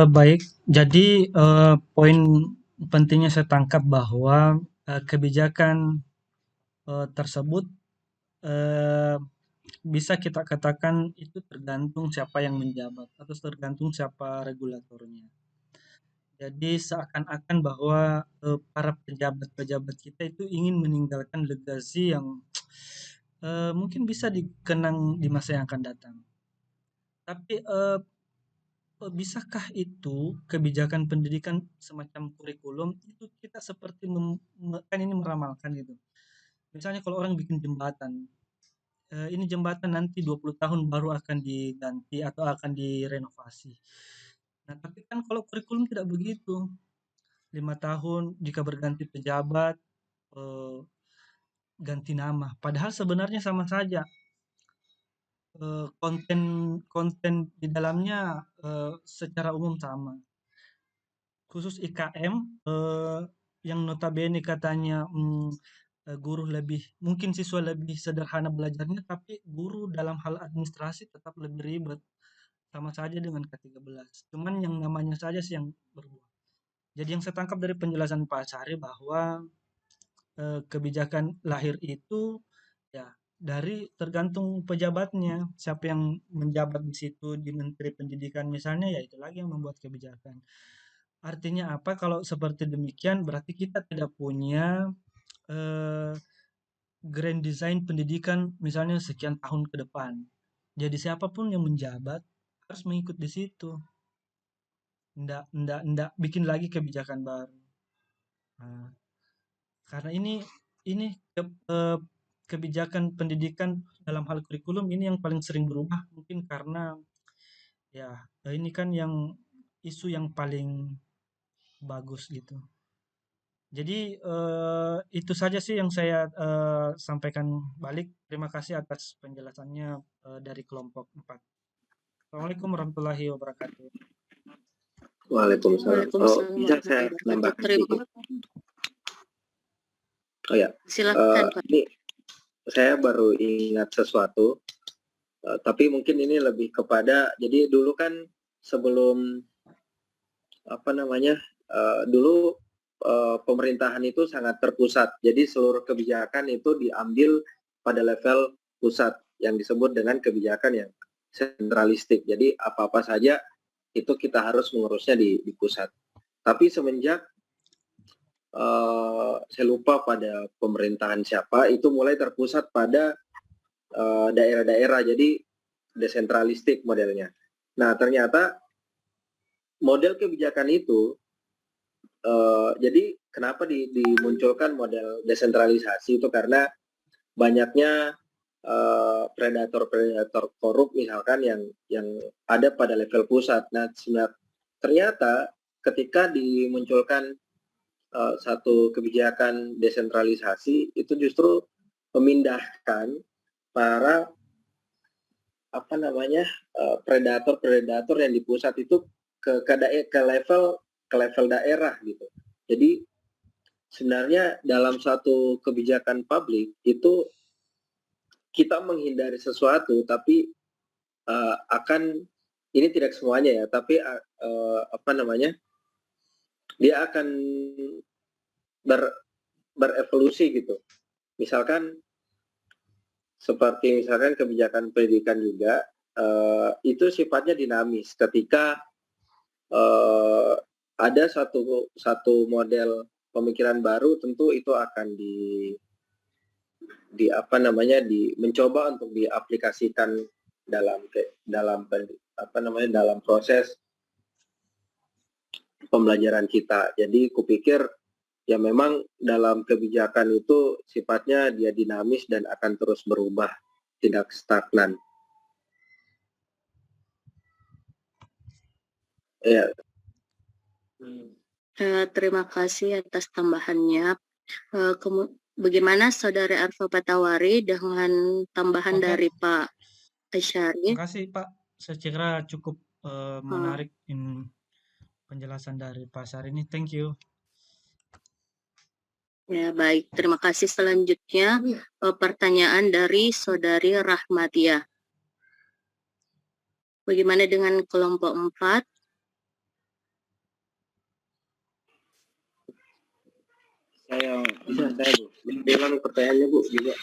Baik, jadi poin pentingnya saya tangkap bahwa kebijakan tersebut bisa kita katakan itu tergantung siapa yang menjabat atau tergantung siapa regulatornya. Jadi seakan-akan bahwa para pejabat-pejabat kita itu ingin meninggalkan legasi yang mungkin bisa dikenang di masa yang akan datang. Tapi bisakah itu kebijakan pendidikan semacam kurikulum itu kita seperti kan ini meramalkan gitu. Misalnya kalau orang bikin jembatan, ini jembatan nanti 20 tahun baru akan diganti atau akan direnovasi. Nah, tapi kan kalau kurikulum tidak begitu. 5 tahun jika berganti pejabat, ganti nama. Padahal sebenarnya sama saja. Konten di dalamnya secara umum sama. Khusus IKM yang notabene katanya guru mungkin siswa lebih sederhana belajarnya, tapi guru dalam hal administrasi tetap lebih ribet. Sama saja dengan K13. Cuman yang namanya saja sih yang berubah. Jadi yang saya tangkap dari penjelasan Pak Syari bahwa kebijakan lahir itu ya dari tergantung pejabatnya, siapa yang menjabat di situ, di Menteri Pendidikan misalnya, ya itu lagi yang membuat kebijakan. Artinya apa kalau seperti demikian? Berarti kita tidak punya grand design pendidikan misalnya sekian tahun ke depan. Jadi siapapun yang menjabat harus mengikut di situ. Nggak bikin lagi kebijakan baru. Nah, karena ini kebijakan pendidikan dalam hal kurikulum ini yang paling sering berubah, mungkin karena ya ini kan yang isu yang paling bagus gitu. Jadi itu saja sih yang saya sampaikan balik. Terima kasih atas penjelasannya dari kelompok 4. Assalamualaikum warahmatullahi wabarakatuh. Waalaikumsalam. Bisa saya nambahkan sedikit? Oh ya, Silakan Pak. ini saya baru ingat sesuatu, tapi mungkin ini lebih kepada, jadi dulu kan sebelum dulu pemerintahan itu sangat terpusat, jadi seluruh kebijakan itu diambil pada level pusat. yang disebut dengan kebijakan yang sentralistik. Jadi apa-apa saja itu kita harus mengurusnya di pusat. Tapi semenjak saya lupa pada pemerintahan siapa, itu mulai terpusat pada daerah-daerah, jadi desentralistik modelnya. Nah, ternyata model kebijakan itu, jadi kenapa dimunculkan model desentralisasi itu karena banyaknya predator-predator korup misalkan yang ada pada level pusat. Nah, ternyata ketika dimunculkan satu kebijakan desentralisasi itu justru memindahkan para predator-predator yang di pusat itu ke level daerah gitu. Jadi sebenarnya dalam satu kebijakan publik itu kita menghindari sesuatu, tapi ini tidak semuanya ya, tapi dia akan berevolusi gitu. Misalkan seperti kebijakan pendidikan juga itu sifatnya dinamis. Ketika ada satu model pemikiran baru, tentu itu akan mencoba untuk diaplikasikan dalam proses pembelajaran kita. Jadi kupikir ya memang dalam kebijakan itu sifatnya dia dinamis dan akan terus berubah, tidak stagnan. Ya. Terima kasih atas tambahannya. Bagaimana Saudari Arfa Patawari dengan tambahan dari Pak Asyari? Terima kasih Pak. Saya kira cukup menarik penjelasan dari Pak Asyari ini. Thank you. Ya, baik. Terima kasih. Selanjutnya pertanyaan dari Saudari Rahmatia. Bagaimana dengan kelompok 4? Saya Bu. Bilang pertanyaannya Bu juga.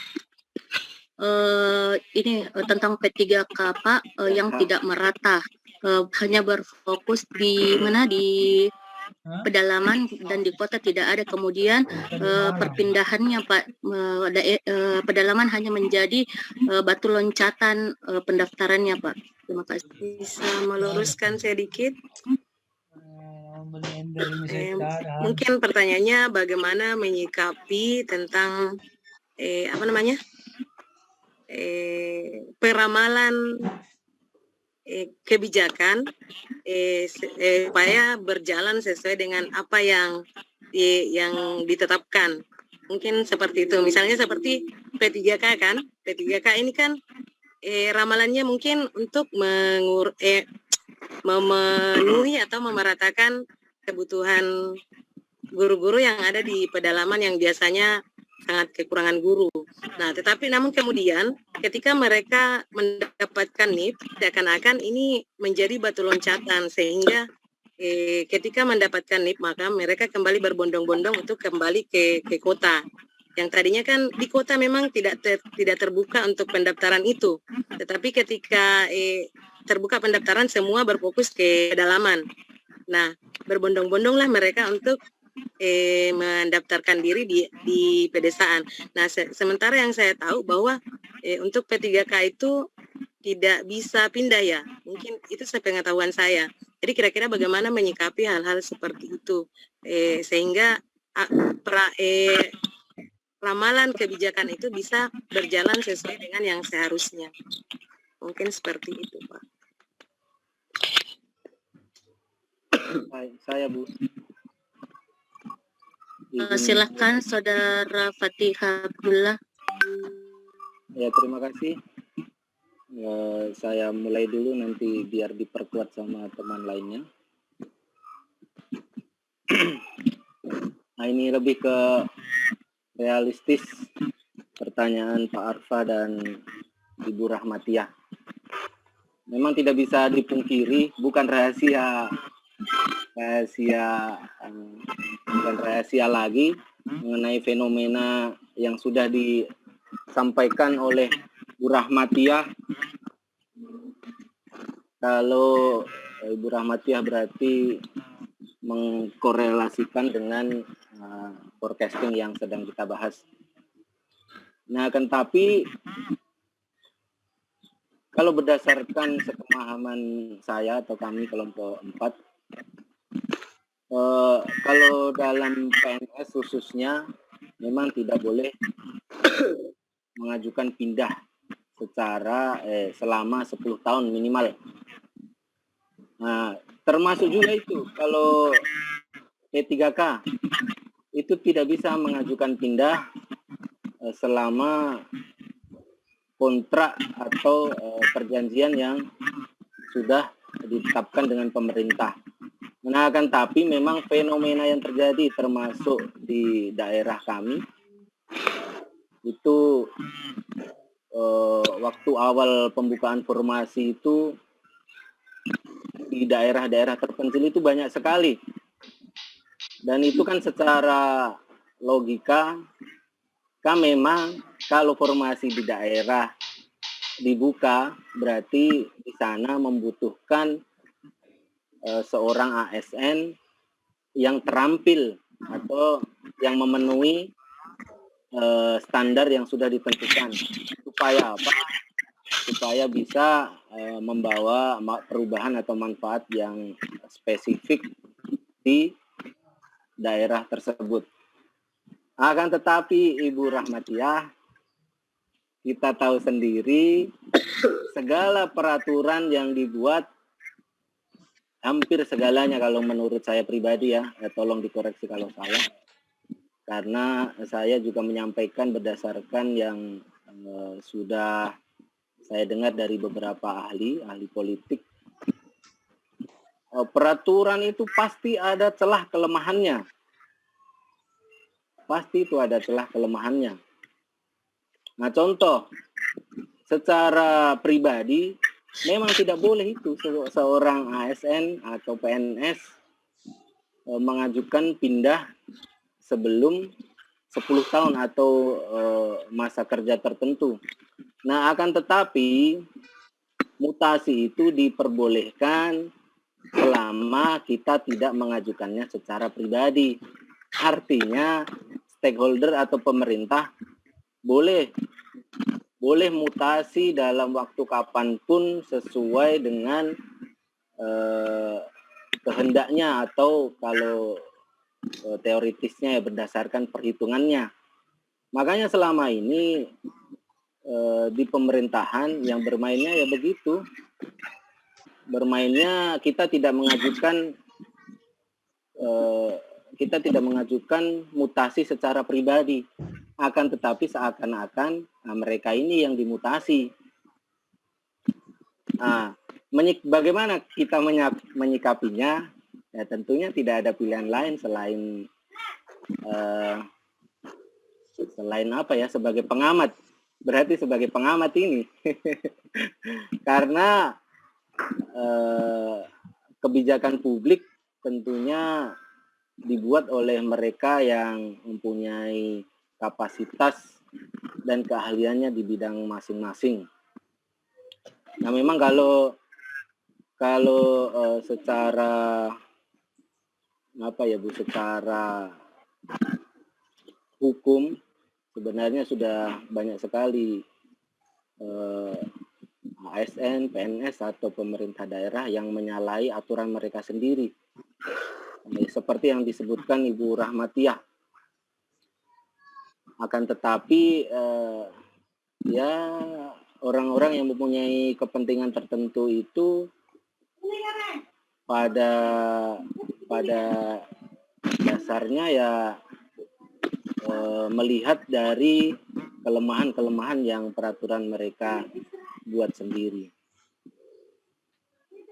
Ini tentang P3K Pak yang tidak merata, hanya berfokus di pedalaman dan di kota tidak ada. Kemudian perpindahannya Pak, pedalaman hanya menjadi batu loncatan pendaftarannya Pak. Terima kasih. Bisa meluruskan sedikit? Mungkin pertanyaannya bagaimana menyikapi tentang peramalan kebijakan supaya berjalan sesuai dengan apa yang ditetapkan. Mungkin seperti itu. Misalnya seperti P3K kan, P3K ini kan ramalannya mungkin untuk memenuhi atau memeratakan kebutuhan guru-guru yang ada di pedalaman yang biasanya sangat kekurangan guru. Nah, tetapi namun kemudian ketika mereka mendapatkan NIP, seakan-akan ini menjadi batu loncatan sehingga ketika mendapatkan NIP maka mereka kembali berbondong-bondong untuk kembali ke kota. Yang tadinya kan di kota memang tidak terbuka untuk pendaftaran itu, tetapi ketika terbuka pendaftaran semua berfokus ke pedalaman. Nah, berbondong-bondonglah mereka untuk mendaftarkan diri di pedesaan. Nah, sementara yang saya tahu bahwa untuk P3K itu tidak bisa pindah ya. Mungkin itu sepengetahuan saya. Jadi kira-kira bagaimana menyikapi hal-hal seperti itu sehingga ramalan kebijakan itu bisa berjalan sesuai dengan yang seharusnya. Mungkin seperti itu, Pak. Saya Bu. Silakan Saudara Fatihah Abdullah. Ya, terima kasih. Saya mulai dulu nanti biar diperkuat sama teman lainnya. Nah, ini lebih ke realistis pertanyaan Pak Arfa dan Ibu Rahmatia. Memang tidak bisa dipungkiri, bukan rahasia lagi mengenai fenomena yang sudah disampaikan oleh Ibu Rahmatiah. Kalau Ibu Rahmatiah berarti mengkorelasikan dengan forecasting yang sedang kita bahas. Nah, akan tapi kalau berdasarkan sepemahaman saya atau kami kelompok 4, kalau dalam PNS khususnya memang tidak boleh mengajukan pindah secara selama 10 tahun minimal. Nah, termasuk juga itu kalau P3K itu tidak bisa mengajukan pindah selama kontrak atau perjanjian yang sudah ditetapkan dengan pemerintah. Nah, akan tapi memang fenomena yang terjadi termasuk di daerah kami itu waktu awal pembukaan formasi itu di daerah-daerah terpencil itu banyak sekali. Dan itu kan secara logika kan memang kalau formasi di daerah dibuka berarti di sana membutuhkan seorang ASN yang terampil atau yang memenuhi standar yang sudah ditentukan. Supaya apa? Supaya bisa membawa perubahan atau manfaat yang spesifik di daerah tersebut. Akan tetapi Ibu Rahmatiah, kita tahu sendiri segala peraturan yang dibuat, hampir segalanya kalau menurut saya pribadi ya, tolong dikoreksi kalau salah, karena saya juga menyampaikan berdasarkan yang sudah saya dengar dari beberapa ahli politik. Peraturan itu pasti ada celah kelemahannya. Pasti itu ada celah kelemahannya. Nah, contoh, secara pribadi, memang tidak boleh itu seorang ASN atau PNS mengajukan pindah sebelum 10 tahun atau masa kerja tertentu. Nah, akan tetapi mutasi itu diperbolehkan selama kita tidak mengajukannya secara pribadi. Artinya stakeholder atau pemerintah boleh mutasi dalam waktu kapanpun sesuai dengan kehendaknya atau kalau teoritisnya ya berdasarkan perhitungannya. Makanya selama ini di pemerintahan yang bermainnya ya begitu. Bermainnya kita tidak mengajukan mutasi secara pribadi. Akan tetapi seakan-akan mereka ini yang dimutasi. Nah, bagaimana kita menyikapinya? Ya tentunya tidak ada pilihan lain selain apa ya, sebagai pengamat. Berarti sebagai pengamat ini. Karena kebijakan publik tentunya dibuat oleh mereka yang mempunyai kapasitas dan keahliannya di bidang masing-masing. Nah, memang kalau secara apa ya Bu, secara hukum sebenarnya sudah banyak sekali ASN, PNS atau pemerintah daerah yang menyalahi aturan mereka sendiri. Seperti yang disebutkan Ibu Rahmatiah. Akan tetapi ya orang-orang yang mempunyai kepentingan tertentu itu pada dasarnya ya melihat dari kelemahan-kelemahan yang peraturan mereka buat sendiri.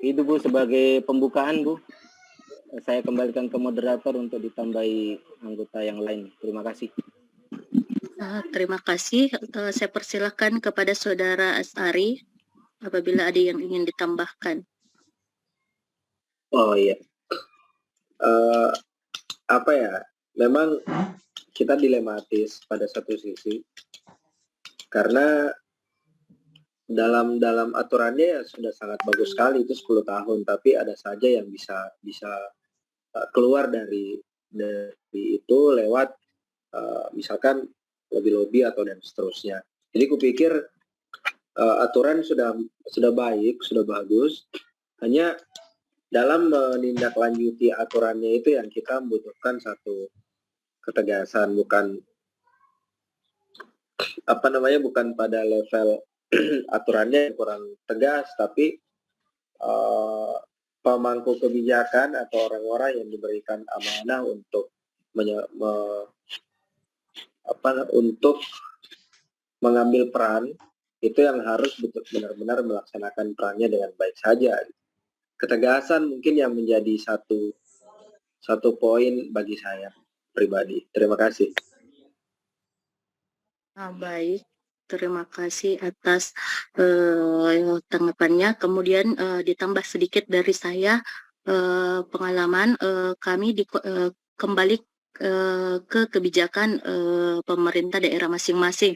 Itu Bu sebagai pembukaan Bu. Saya kembalikan ke moderator untuk ditambahi anggota yang lain. Terima kasih. Terima kasih. Saya persilakan kepada Saudara Asari apabila ada yang ingin ditambahkan. Oh iya. Apa ya? Memang kita dilematis pada satu sisi karena dalam aturannya ya sudah sangat bagus sekali itu 10 tahun, tapi ada saja yang bisa keluar dari itu lewat misalkan lobby atau dan seterusnya. Jadi kupikir aturan sudah baik, sudah bagus, hanya dalam menindaklanjuti aturannya itu yang kita membutuhkan satu ketegasan, bukan bukan pada level aturannya yang kurang tegas, tapi pemangku kebijakan atau orang-orang yang diberikan amanah untuk untuk mengambil peran itu yang harus benar-benar melaksanakan perannya dengan baik saja. Ketegasan mungkin yang menjadi satu poin bagi saya pribadi. Terima kasih. Baik, terima kasih atas tanggapannya. Kemudian ditambah sedikit dari saya pengalaman kami kembali ke kebijakan pemerintah daerah masing-masing.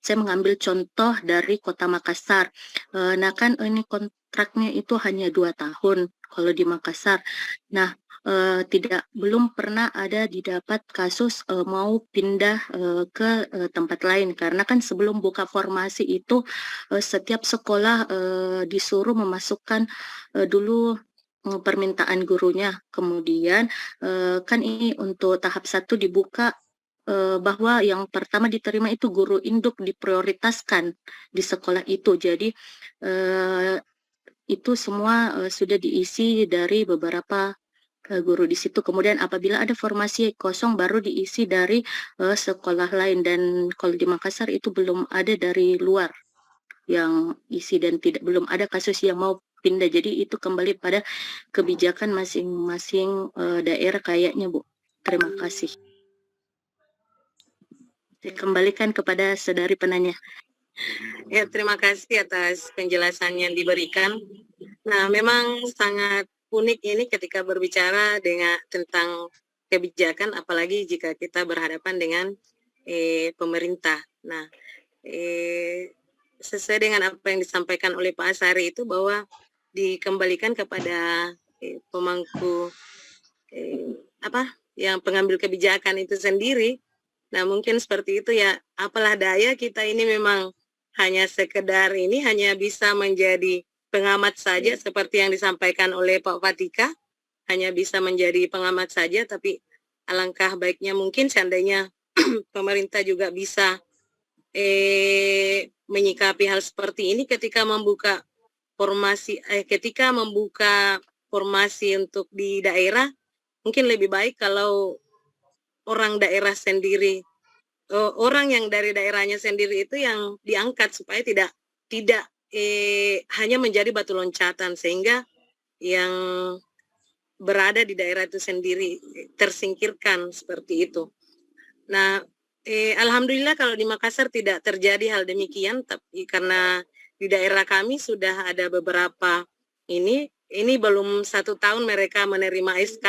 Saya mengambil contoh dari Kota Makassar. Nah kan ini kontraknya itu hanya 2 tahun kalau di Makassar. Nah belum pernah ada didapat kasus mau pindah ke tempat lain, karena kan sebelum buka formasi itu setiap sekolah disuruh memasukkan dulu permintaan gurunya. Kemudian kan ini untuk tahap 1 dibuka bahwa yang pertama diterima itu guru induk diprioritaskan di sekolah itu. Jadi itu semua sudah diisi dari beberapa guru di situ. Kemudian apabila ada formasi kosong baru diisi dari sekolah lain, dan kalau di Makassar itu belum ada dari luar yang isi dan belum ada kasus yang mau pindah. Jadi itu kembali pada kebijakan masing-masing daerah kayaknya, Bu. Terima kasih. Saya kembalikan kepada saudari penanya. Ya, terima kasih atas penjelasan yang diberikan. Nah, memang sangat unik ini ketika berbicara tentang kebijakan, apalagi jika kita berhadapan dengan pemerintah. Nah, sesuai dengan apa yang disampaikan oleh Pak Asari itu bahwa dikembalikan kepada pemangku yang pengambil kebijakan itu sendiri. Nah, mungkin seperti itu ya, apalah daya kita ini memang hanya sekedar hanya bisa menjadi pengamat saja seperti yang disampaikan oleh Pak Fatika, hanya bisa menjadi pengamat saja, tapi alangkah baiknya mungkin seandainya pemerintah juga bisa menyikapi hal seperti ini ketika membuka formasi untuk di daerah. Mungkin lebih baik kalau orang daerah sendiri, orang yang dari daerahnya sendiri itu yang diangkat, supaya tidak hanya menjadi batu loncatan, sehingga yang berada di daerah itu sendiri tersingkirkan seperti itu. Nah, alhamdulillah kalau di Makassar tidak terjadi hal demikian, tapi karena di daerah kami sudah ada beberapa ini belum 1 tahun mereka menerima SK,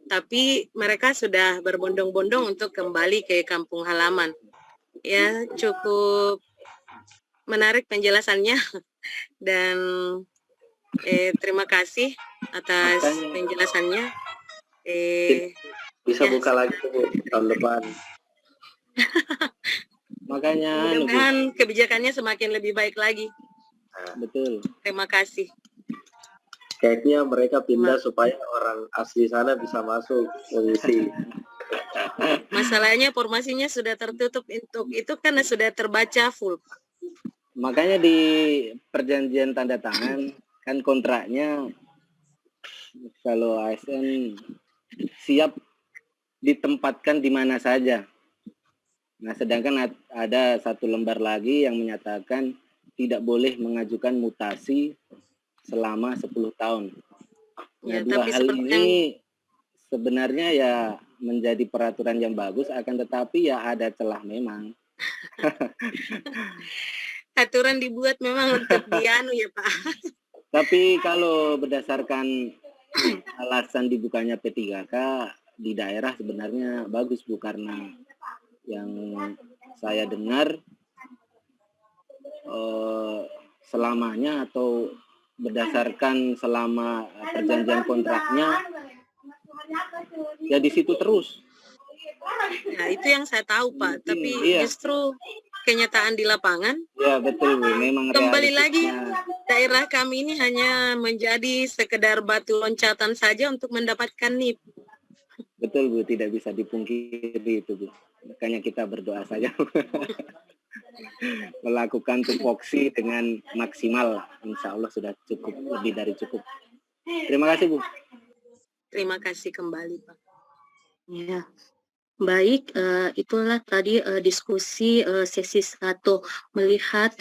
tapi mereka sudah berbondong-bondong untuk kembali ke kampung halaman. Ya, cukup menarik penjelasannya dan terima kasih atas penjelasannya. Bisa buka lagi tahun depan. Makanya mudah-mudahan kebijakannya semakin lebih baik lagi. Betul. Terima kasih. Kayaknya mereka pindah supaya orang asli sana bisa masuk mengisi. Masalahnya formasinya sudah tertutup untuk itu karena sudah terbaca full. Makanya di perjanjian tanda tangan kan kontraknya kalau ASN siap ditempatkan di mana saja. Nah, sedangkan ada 1 lembar lagi yang menyatakan tidak boleh mengajukan mutasi selama 10 tahun. Nah, Ya, 2 hal ini sebenarnya ya menjadi peraturan yang bagus, akan tetapi ya ada celah memang. Aturan dibuat memang untuk ya Pak. Tapi kalau berdasarkan alasan dibukanya P3K di daerah sebenarnya bagus, Bu, karena yang saya dengar selamanya atau berdasarkan selama perjanjian kontraknya, ya di situ terus. Nah, itu yang saya tahu, Pak. Tapi Iya. justru kenyataan di lapangan, Ya betul Bu, memang kembali lagi realistisnya. daerah kami ini hanya menjadi sekedar batu loncatan saja untuk mendapatkan NIP. Betul Bu, tidak bisa dipungkiri itu Bu. Makanya kita berdoa saja. Melakukan tupoksi dengan maksimal, insya Allah sudah cukup, lebih dari cukup. Terima kasih Bu. Terima kasih kembali, Pak. Ya, baik, itulah tadi diskusi sesi 1 melihat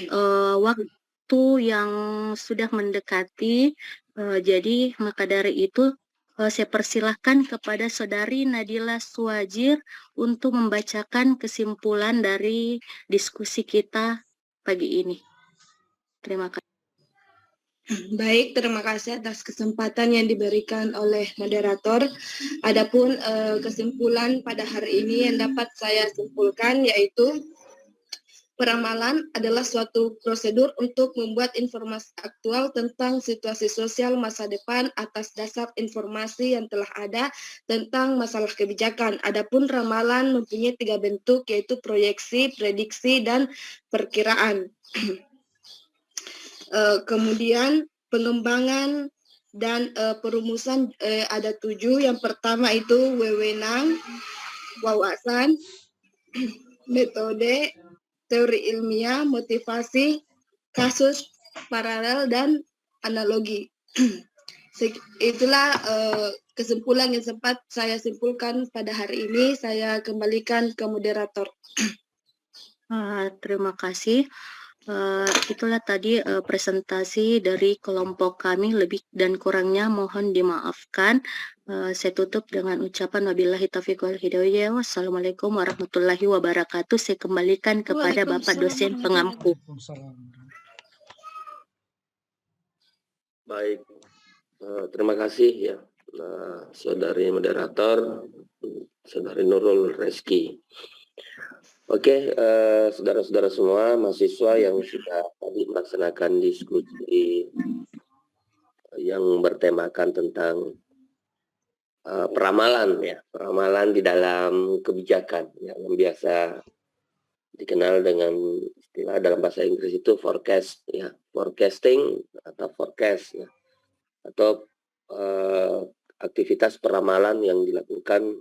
waktu yang sudah mendekati, jadi maka dari itu saya persilahkan kepada Saudari Nadila Suwajir untuk membacakan kesimpulan dari diskusi kita pagi ini. Terima kasih. Baik, terima kasih atas kesempatan yang diberikan oleh moderator. Adapun kesimpulan pada hari ini yang dapat saya simpulkan yaitu peramalan adalah suatu prosedur untuk membuat informasi aktual tentang situasi sosial masa depan atas dasar informasi yang telah ada tentang masalah kebijakan. Adapun ramalan mempunyai 3 bentuk yaitu proyeksi, prediksi, dan perkiraan. Kemudian pengembangan dan perumusan ada 7. Yang pertama itu wewenang, wawasan, metode, teori ilmiah, motivasi, kasus, paralel, dan analogi. Itulah kesimpulan yang sempat saya simpulkan pada hari ini. Saya kembalikan ke moderator. Terima kasih. Itulah tadi presentasi dari kelompok kami, lebih dan kurangnya mohon dimaafkan. Saya tutup dengan ucapan wabillahi taufiq wal hidayah. Wassalamualaikum warahmatullahi wabarakatuh. Saya kembalikan kepada Bapak dosen pengampu. Baik, terima kasih ya Saudari moderator, Saudari Nurul Reski. Oke, saudara-saudara semua, mahasiswa yang sudah tadi melaksanakan diskusi yang bertemakan tentang peramalan ya, peramalan di dalam kebijakan yang biasa dikenal dengan istilah dalam bahasa Inggris itu forecast ya, forecasting atau forecast ya, atau aktivitas peramalan yang dilakukan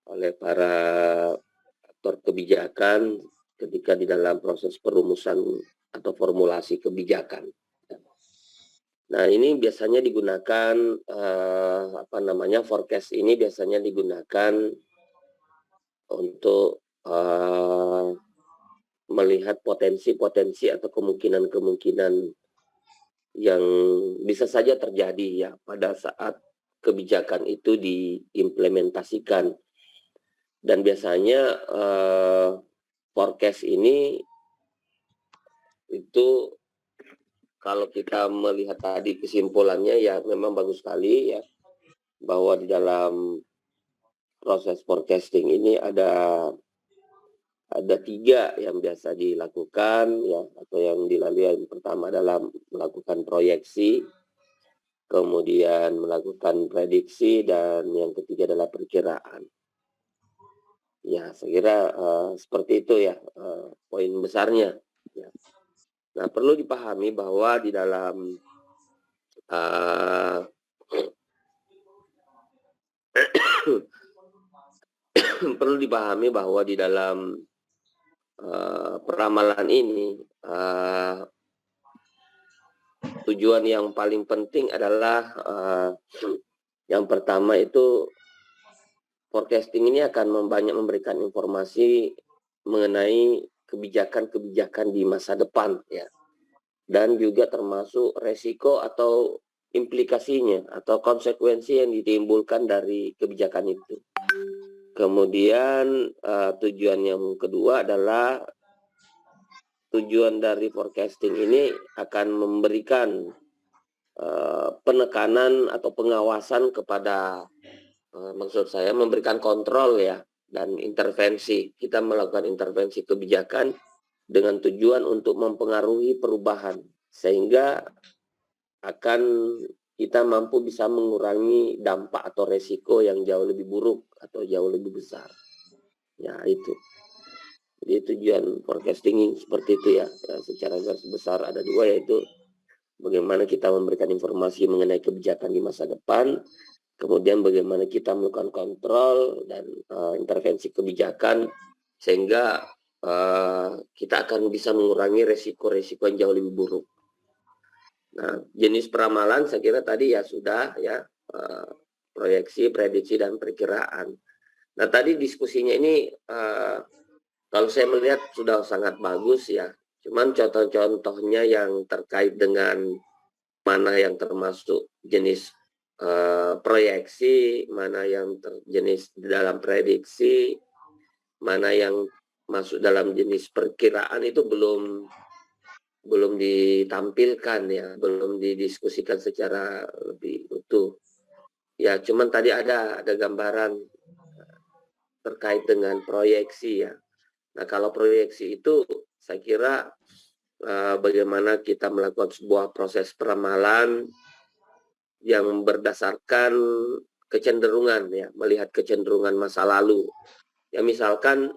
oleh para aktor kebijakan ketika di dalam proses perumusan atau formulasi kebijakan. Nah, ini biasanya digunakan forecast ini biasanya digunakan untuk melihat potensi-potensi atau kemungkinan-kemungkinan yang bisa saja terjadi ya pada saat kebijakan itu diimplementasikan. Dan biasanya forecast ini itu kalau kita melihat tadi kesimpulannya ya memang bagus sekali ya, bahwa di dalam proses forecasting ini ada 3 yang biasa dilakukan ya, atau yang dilalui. Yang pertama adalah melakukan proyeksi, kemudian melakukan prediksi, dan yang ketiga adalah perkiraan. Ya, saya kira seperti itu ya poin besarnya. Ya. Nah, perlu dipahami bahwa di dalam peramalan ini tujuan yang paling penting adalah yang pertama itu forecasting ini akan banyak memberikan informasi mengenai kebijakan-kebijakan di masa depan ya, dan juga termasuk resiko atau implikasinya atau konsekuensi yang ditimbulkan dari kebijakan itu. Kemudian tujuan yang kedua adalah tujuan dari forecasting ini akan memberikan penekanan atau pengawasan kepada maksud saya memberikan kontrol ya dan intervensi. Kita melakukan intervensi kebijakan dengan tujuan untuk mempengaruhi perubahan sehingga akan kita mampu bisa mengurangi dampak atau resiko yang jauh lebih buruk atau jauh lebih besar. Ya itu. Jadi tujuan forecasting seperti itu ya. Secara garis besar ada dua, yaitu bagaimana kita memberikan informasi mengenai kebijakan di masa depan, kemudian bagaimana kita melakukan kontrol dan intervensi kebijakan sehingga kita akan bisa mengurangi resiko-resiko yang jauh lebih buruk. Nah, jenis peramalan saya kira tadi ya sudah ya, proyeksi, prediksi, dan perkiraan. Nah, tadi diskusinya ini kalau saya melihat sudah sangat bagus ya. Cuman contoh-contohnya yang terkait dengan mana yang termasuk jenis proyeksi, mana yang jenis dalam prediksi, mana yang masuk dalam jenis perkiraan itu belum ditampilkan ya, belum didiskusikan secara lebih utuh. Ya, cuman tadi ada gambaran terkait dengan proyeksi ya. Nah, kalau proyeksi itu saya kira bagaimana kita melakukan sebuah proses peramalan yang berdasarkan kecenderungan ya, melihat kecenderungan masa lalu. Ya, misalkan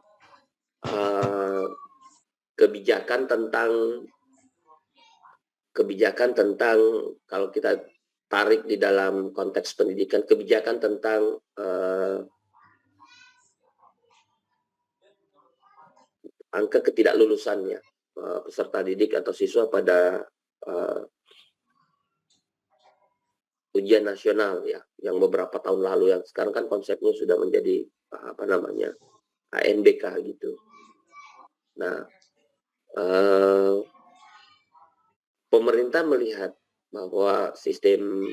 kebijakan tentang kalau kita tarik di dalam konteks pendidikan, kebijakan tentang angka ketidaklulusannya peserta didik atau siswa pada ujian nasional ya, yang beberapa tahun lalu, yang sekarang kan konsepnya sudah menjadi ANBK gitu. Nah, pemerintah melihat bahwa sistem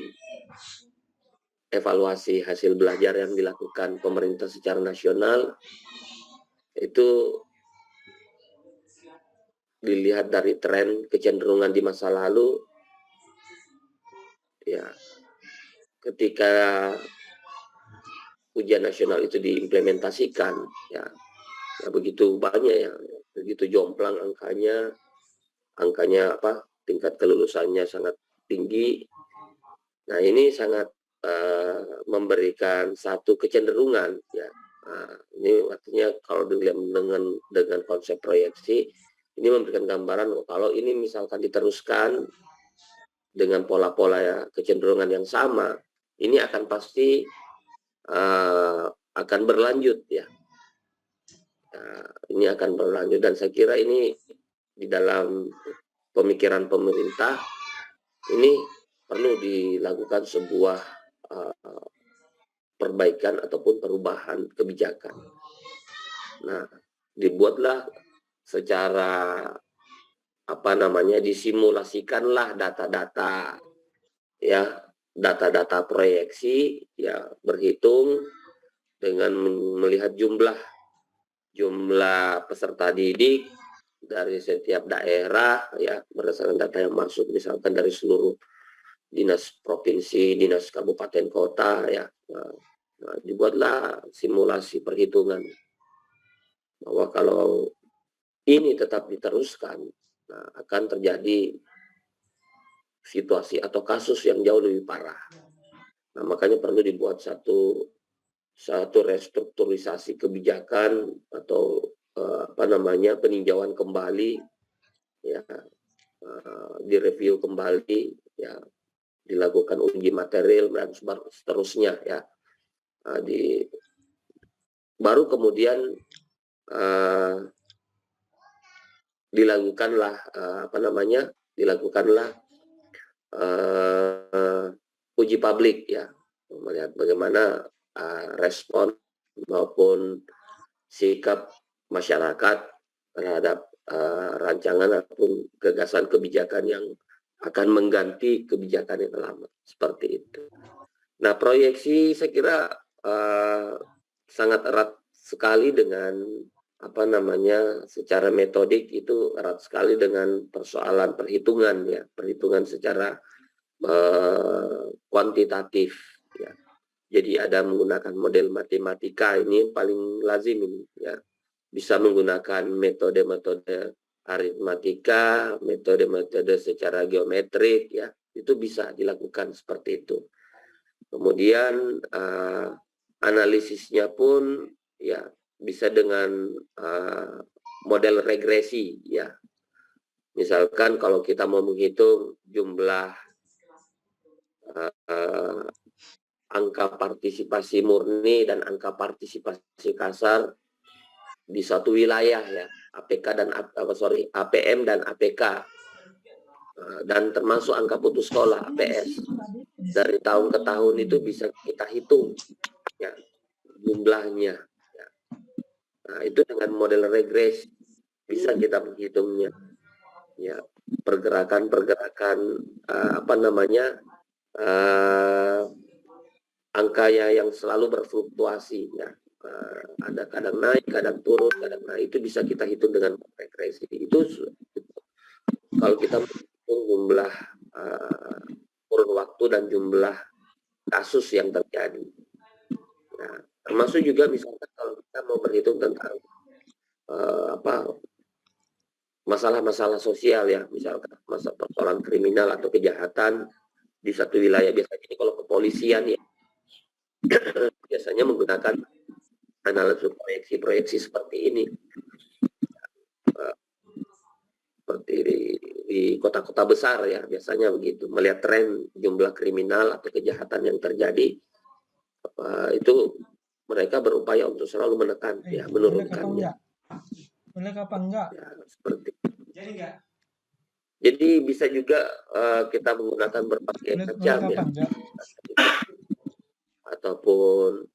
evaluasi hasil belajar yang dilakukan pemerintah secara nasional itu dilihat dari tren kecenderungan di masa lalu ya, ketika ujian nasional itu diimplementasikan ya begitu banyak ya, begitu jomplang angkanya tingkat kelulusannya sangat tinggi. Nah, ini sangat memberikan satu kecenderungan ya. Nah, ini artinya kalau dengan konsep proyeksi ini memberikan gambaran kalau ini misalkan diteruskan dengan pola-pola ya kecenderungan yang sama, ini akan pasti akan berlanjut ya. Nah, ini akan berlanjut, dan saya kira ini di dalam pemikiran pemerintah ini perlu dilakukan sebuah perbaikan ataupun perubahan kebijakan. Nah, dibuatlah secara disimulasikanlah data-data ya, data-data proyeksi ya, berhitung dengan melihat jumlah peserta didik dari setiap daerah ya, berdasarkan data yang masuk misalkan dari seluruh dinas provinsi, dinas kabupaten kota ya. Nah, dibuatlah simulasi perhitungan bahwa kalau ini tetap diteruskan, nah, akan terjadi situasi atau kasus yang jauh lebih parah. Nah, makanya perlu dibuat satu restrukturisasi kebijakan atau peninjauan kembali ya, direview kembali ya, dilakukan uji material dan seterusnya ya, baru kemudian dilakukanlah uji publik ya, melihat bagaimana respon maupun sikap masyarakat terhadap rancangan ataupun gagasan kebijakan yang akan mengganti kebijakan yang lama, seperti itu. Nah, proyeksi saya kira sangat erat sekali dengan secara metodik itu erat sekali dengan persoalan perhitungan ya, perhitungan secara kuantitatif ya. Jadi ada menggunakan model matematika, ini paling lazim ini ya. Bisa menggunakan metode-metode aritmatika, metode-metode secara geometrik, ya itu bisa dilakukan seperti itu. Kemudian analisisnya pun ya bisa dengan model regresi, ya. Misalkan kalau kita mau menghitung jumlah angka partisipasi murni dan angka partisipasi kasar di suatu wilayah, ya, APK dan APM dan APK, dan termasuk angka putus sekolah APS dari tahun ke tahun itu bisa kita hitung, ya, jumlahnya, ya. Nah, itu dengan model regresi bisa kita menghitungnya, ya, pergerakan angkanya yang selalu berfluktuasi, ya. Ada kadang naik, kadang turun, kadang naik, itu bisa kita hitung dengan regresi. Itu kalau kita menghitung jumlah kurun waktu dan jumlah kasus yang terjadi. Nah, termasuk juga misalkan kalau kita mau berhitung tentang masalah-masalah sosial, ya, misalkan masalah persoalan kriminal atau kejahatan di satu wilayah, biasanya ini kalau kepolisian, ya, biasanya menggunakan analisis proyeksi seperti ini, seperti di kota-kota besar, ya, biasanya begitu, melihat tren jumlah kriminal atau kejahatan yang terjadi, itu mereka berupaya untuk selalu menekan, ya, menurunkannya. Boleh apa enggak? Ya, seperti. Jadi bisa juga kita menggunakan berbagai macam, ya, ataupun